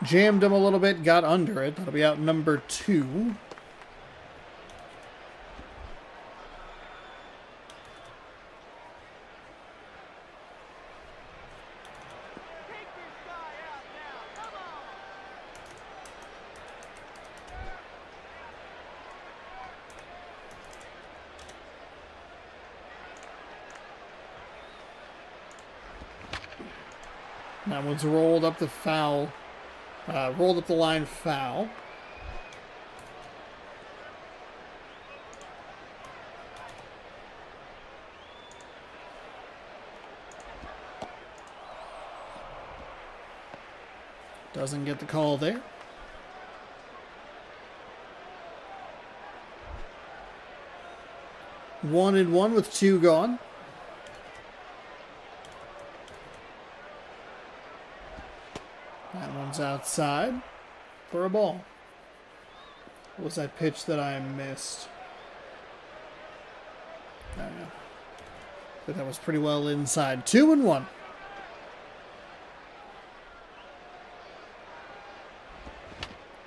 Jammed him a little bit, got under it. That'll be out number 2. That one's rolled up the foul. Rolled up the line foul. Doesn't get the call there. One and one with two gone. That one's outside for a ball. What was that pitch that I missed? I don't know. But that was pretty well inside. 2-1.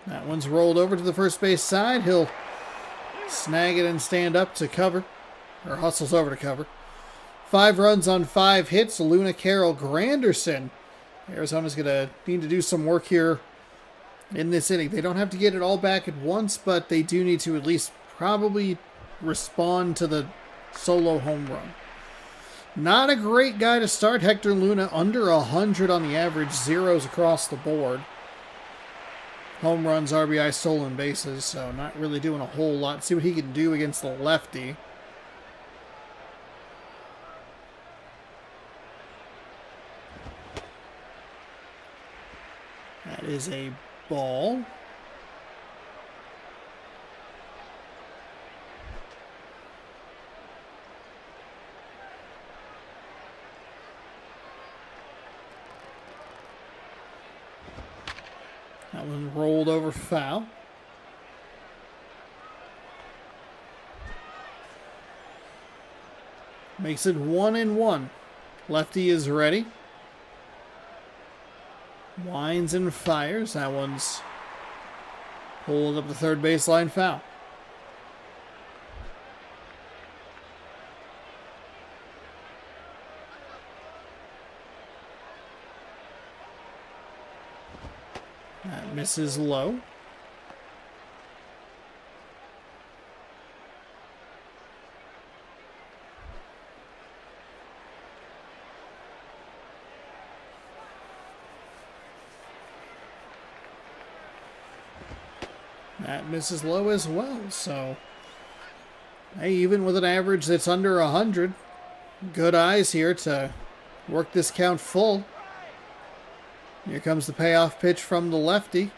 That one's rolled over to the first base side. He'll snag it and stand up to cover. Or hustles over to cover. 5 runs on 5 hits. Luna, Carroll, Granderson. Arizona's going to need to do some work here in this inning. They don't have to get it all back at once, but they do need to at least probably respond to the solo home run. Not a great guy to start. Hector Luna under 100 on the average. Zeros across the board. Home runs, RBI, stolen bases, so not really doing a whole lot. See what he can do against the lefty. That is a ball. That one rolled over foul. Makes it 1-1. Lefty is ready. Winds and fires. That one's pulled up the third baseline foul. That misses low. That misses low as well, so hey, even with an average that's under 100, good eyes here to work this count full. Here comes the payoff pitch from the lefty.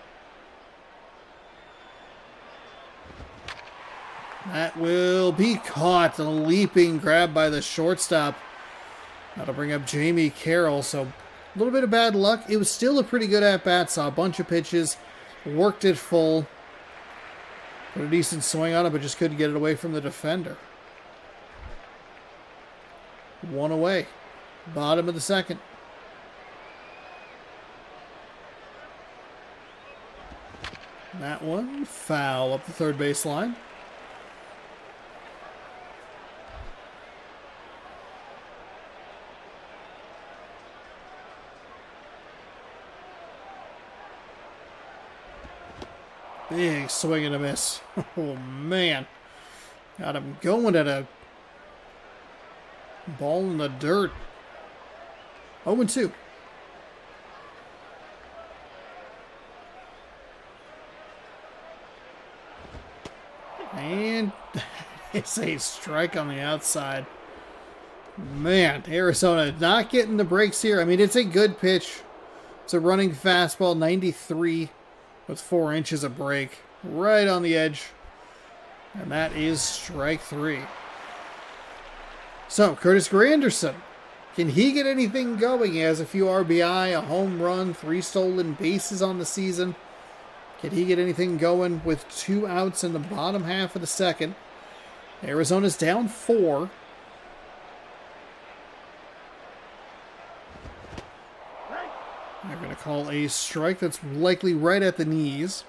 That will be caught. A leaping grab by the shortstop. That'll bring up Jamie Carroll, so a little bit of bad luck. It was still a pretty good at-bat. Saw a bunch of pitches, worked it full. Put a decent swing on it, but just couldn't get it away from the defender. 1 away. Bottom of the second. That one, foul up the third baseline. Big swing and a miss. Oh, man. Got him going at a ball in the dirt. 0-2. And it's a strike on the outside. Man, Arizona not getting the breaks here. I mean, it's a good pitch. It's a running fastball, 93 with 4 inches of break. Right on the edge. And that is strike 3. So, Curtis Granderson. Can he get anything going? He has a few RBI, a home run, 3 stolen bases on the season. Can he get anything going with 2 outs in the bottom half of the second? Arizona's down 4. They're going to call a strike that's likely right at the knees.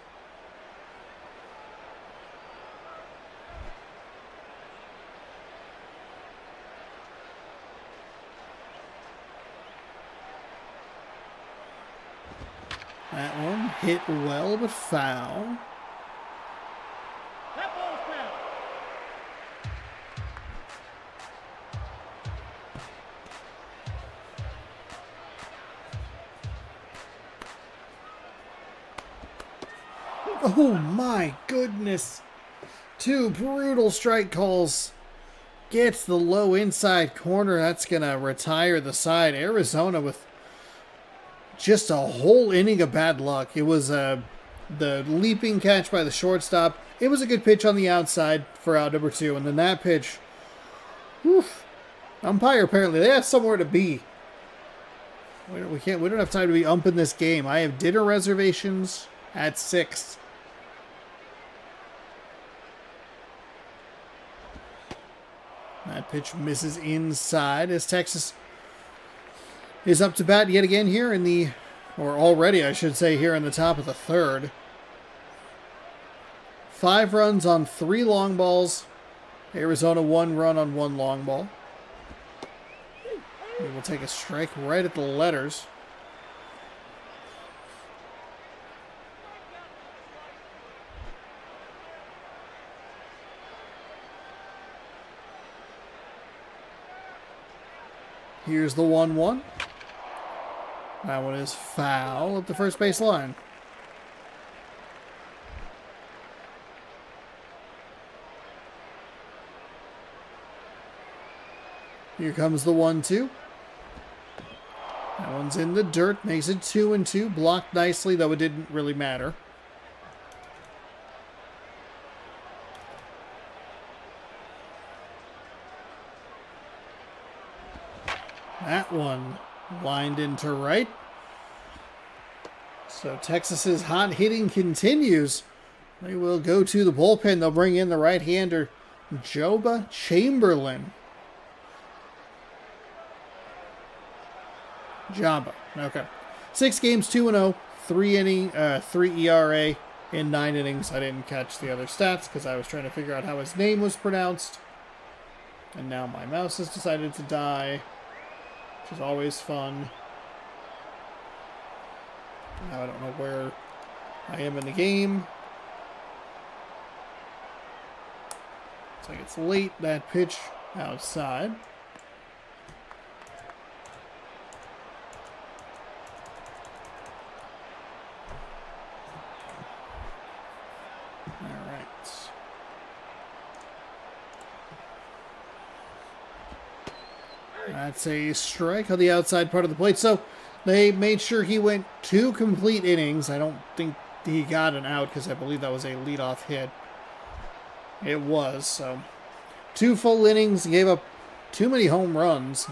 That one hit well, but foul. That ball's foul. Oh my goodness. Two brutal strike calls. Gets the low inside corner. That's going to retire the side. Arizona with just a whole inning of bad luck. It was the leaping catch by the shortstop. It was a good pitch on the outside for out number 2. And then that pitch, woof, umpire apparently, they have somewhere to be. We don't have time to be umping this game. I have dinner reservations at 6. That pitch misses inside as Texas is up to bat yet again here in the, or already I should say, here in the top of the 3rd. 5 runs on 3 long balls. Arizona 1 run on 1 long ball. We will take a strike right at the letters. Here's the 1-1. That one is foul at the first base line. Here comes the 1-2. That one's in the dirt. Makes it 2-2. Blocked nicely, though it didn't really matter. That one lined into right. So Texas's hot hitting continues. They will go to the bullpen. They'll bring in the right-hander, Joba Chamberlain. Jamba. Okay. 6 games, 2-0, 3 ERA in 9 innings. I didn't catch the other stats because I was trying to figure out how his name was pronounced. And now my mouse has decided to die, which is always fun. Now I don't know where I am in the game. Looks like it's late. That pitch outside. That's a strike on the outside part of the plate. So they made sure he went 2 complete innings. I don't think he got an out because I believe that was a leadoff hit. It was. So 2 full innings. Gave up too many home runs.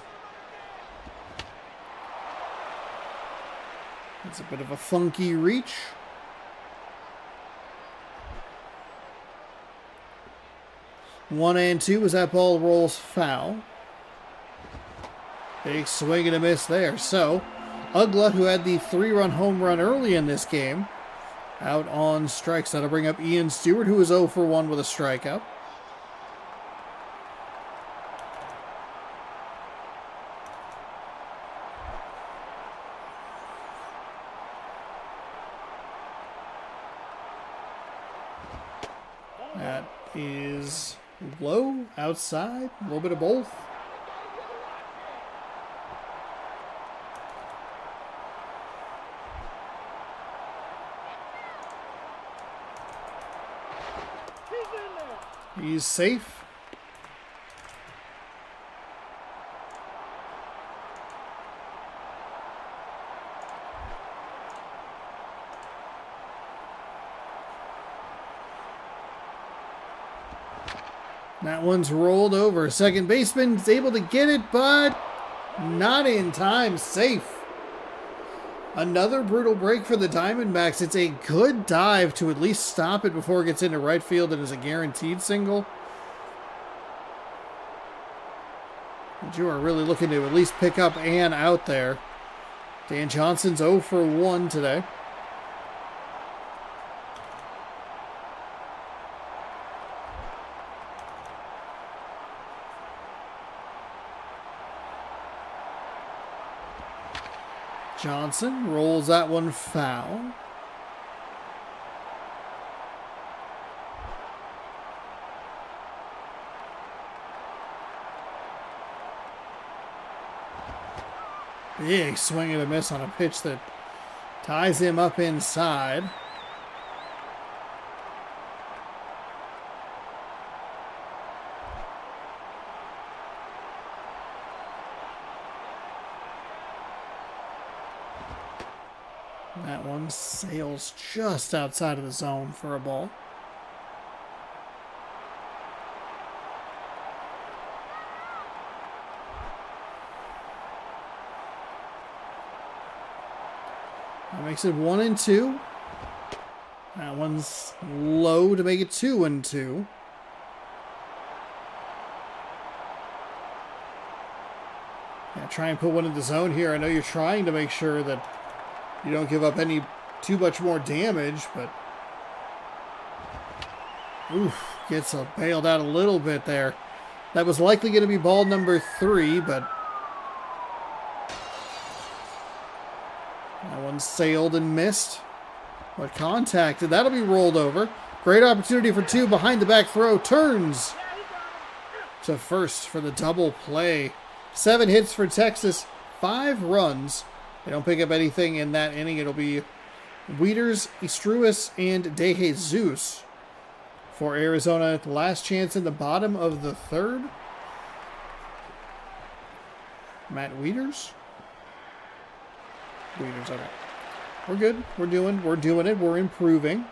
It's a bit of a funky reach. One and 2 as that ball rolls foul. Big swing and a miss there. So, Ugla, who had the 3-run home run early in this game, out on strikes. That'll bring up Ian Stewart, who is 0 for 1 with a strikeout. That is low, outside, a little bit of both. He's safe. That one's rolled over. Second baseman's able to get it, but not in time. Safe. Another brutal break for the Diamondbacks. It's a good dive to at least stop it before it gets into right field and is a guaranteed single. But you are really looking to at least pick up and out there. Dan Johnson's 0 for 1 today. Johnson rolls that one foul. Big swing and a miss on a pitch that ties him up inside. one sails just outside of the zone for a ball. That makes it 1-2. That one's low to make it 2-2. Yeah, try and put one in the zone here. I know you're trying to make sure that you don't give up too much more damage, but oof, gets bailed out a little bit there. That was likely going to be ball number 3, but that one sailed and missed. But contacted. That'll be rolled over. Great opportunity for 2. Behind the back throw. Turns to first for the double play. 7 hits for Texas. 5 runs. They don't pick up anything in that inning. It'll be Wieters, Istruis, and De Jesus for Arizona. Last chance in the bottom of the 3rd. Matt Wieters. Wieters, okay. We're good. We're doing it. We're improving.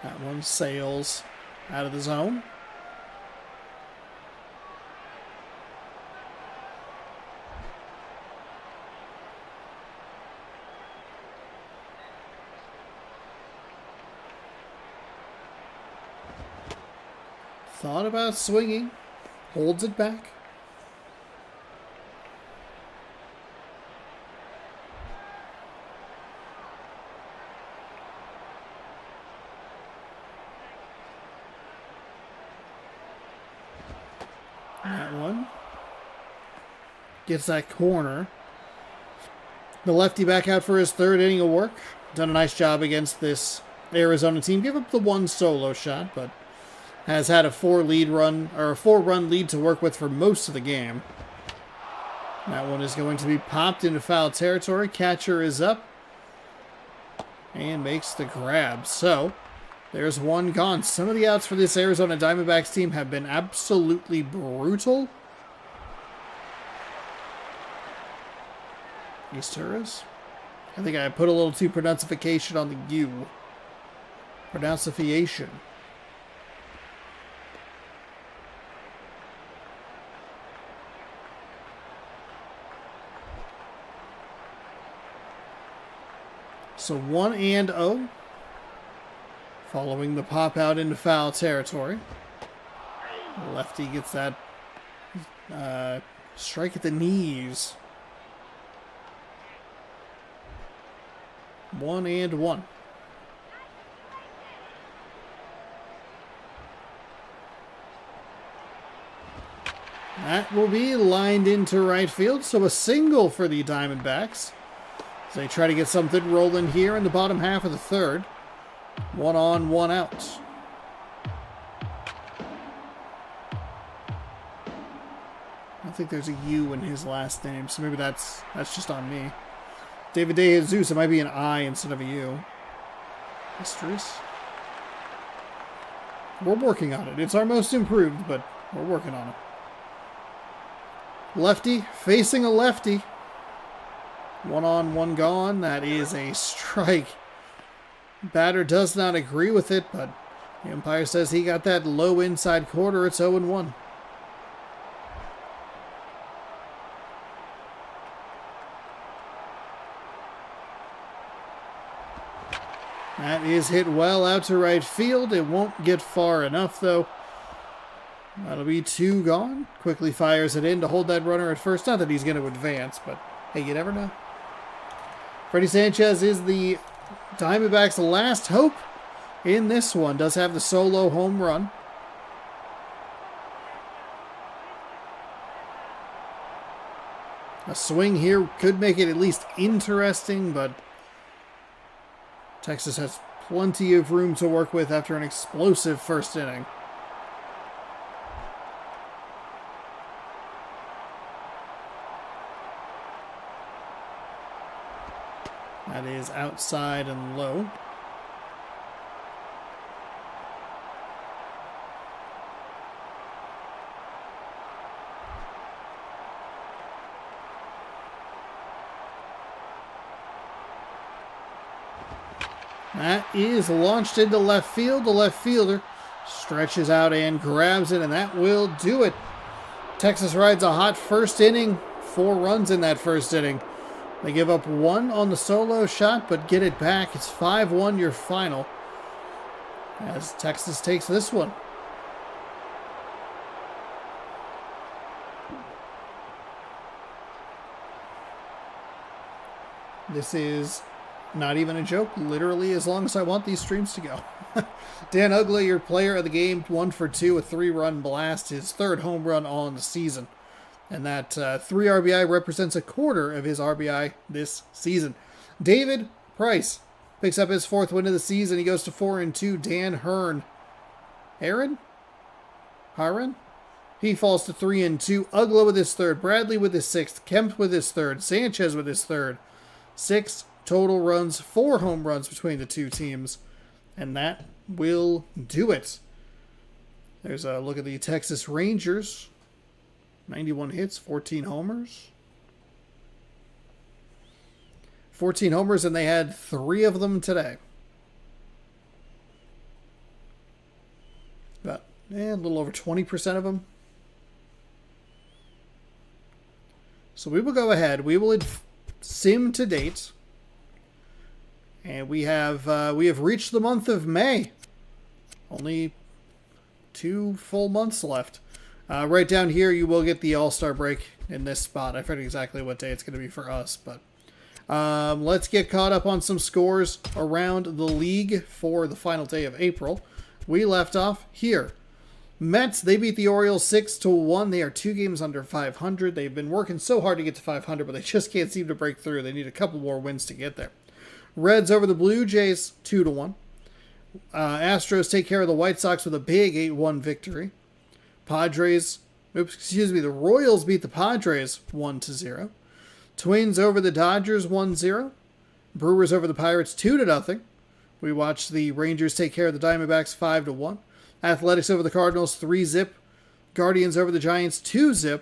That one sails out of the zone. Thought about swinging. Holds it back. That one gets that corner. The lefty back out for his 3rd inning of work. Done a nice job against this Arizona team. Give up the 1 solo shot, but has had a 4-run lead to work with for most of the game. That one is going to be popped into foul territory. Catcher is up and makes the grab. So there's 1 gone. Some of the outs for this Arizona Diamondbacks team have been absolutely brutal. Easteris. I think I put a little too pronunciation on the U. Pronunciation. So 1-0. Following the pop out into foul territory. Lefty gets that strike at the knees. 1-1. That will be lined into right field. So a single for the Diamondbacks. As they try to get something rolling here in the bottom half of the 3rd. 1 on, 1 out. I think there's a U in his last name, so maybe that's just on me. David De Jesus, it might be an I instead of a U. Mistress. We're working on it. It's our most improved, but we're working on it. Lefty facing a lefty. 1 on, 1 gone. That is a strike. Batter does not agree with it, but the umpire says he got that low inside corner. It's 0-1. That is hit well out to right field. It won't get far enough, though. That'll be 2 gone. Quickly fires it in to hold that runner at first. Not that he's going to advance, but hey, you never know. Freddie Sanchez is the Diamondbacks' last hope in this one. Does have the solo home run. A swing here could make it at least interesting, but Texas has plenty of room to work with after an explosive first inning. That is outside and low. That is launched into left field. The left fielder stretches out and grabs it, and that will do it. Texas rides a hot first inning. 4 runs in that first inning. They give up 1 on the solo shot, but get it back. It's 5-1 your final, as Texas takes this one. This is not even a joke. Literally, as long as I want these streams to go. Dan Uggla, your player of the game, 1 for 2, a 3-run blast, his 3rd home run on the season. And that 3 RBI represents a quarter of his RBI this season. David Price picks up his 4th win of the season. He goes to 4-2. Dan Hearn. Harron? He falls to 3-2. Uggla with his 3rd. Bradley with his 6th. Kemp with his 3rd. Sanchez with his 3rd. 6 total runs, 4 home runs between the 2 teams. And that will do it. There's a look at the Texas Rangers. 91 hits, 14 homers. 14 homers, and they had 3 of them today. About a little over 20% of them. So we will go ahead. We will sim to date. And we have reached the month of May. Only 2 full months left. Right down here, you will get the All-Star break in this spot. I forget exactly what day it's going to be for us, but let's get caught up on some scores around the league for the final day of April. We left off here. Mets, they beat the Orioles 6-1. They are 2 games under 500. They've been working so hard to get to 500, but they just can't seem to break through. They need a couple more wins to get there. Reds over the Blue Jays 2-1. Astros take care of the White Sox with a big 8-1 victory. The Royals beat the Padres 1-0. Twins over the Dodgers 1-0. Brewers over the Pirates 2-0. We watched the Rangers take care of the Diamondbacks 5-1. Athletics over the Cardinals 3-0. Guardians over the Giants 2-0.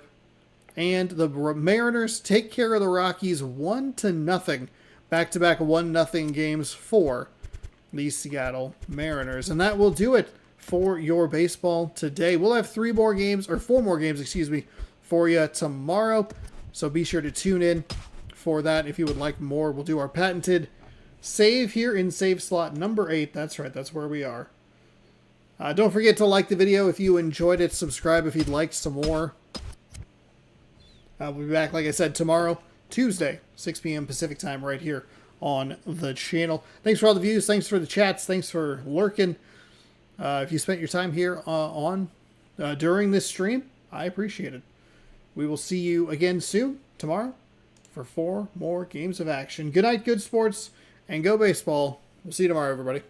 And the Mariners take care of the Rockies 1-0. Back-to-back 1-0 games for the Seattle Mariners. And that will do it for your baseball today. We'll have 4 more games, for you tomorrow. So be sure to tune in for that if you would like more. We'll do our patented save here in save slot number 8. That's right, that's where we are. Don't forget to like the video if you enjoyed it. Subscribe if you'd like some more. We'll be back, like I said, tomorrow, Tuesday, 6 p.m. Pacific time, right here on the channel. Thanks for all the views. Thanks for the chats. Thanks for lurking. If you spent your time here during this stream, I appreciate it. We will see you again soon, tomorrow, for 4 more games of action. Good night, good sports, and go baseball. We'll see you tomorrow, everybody.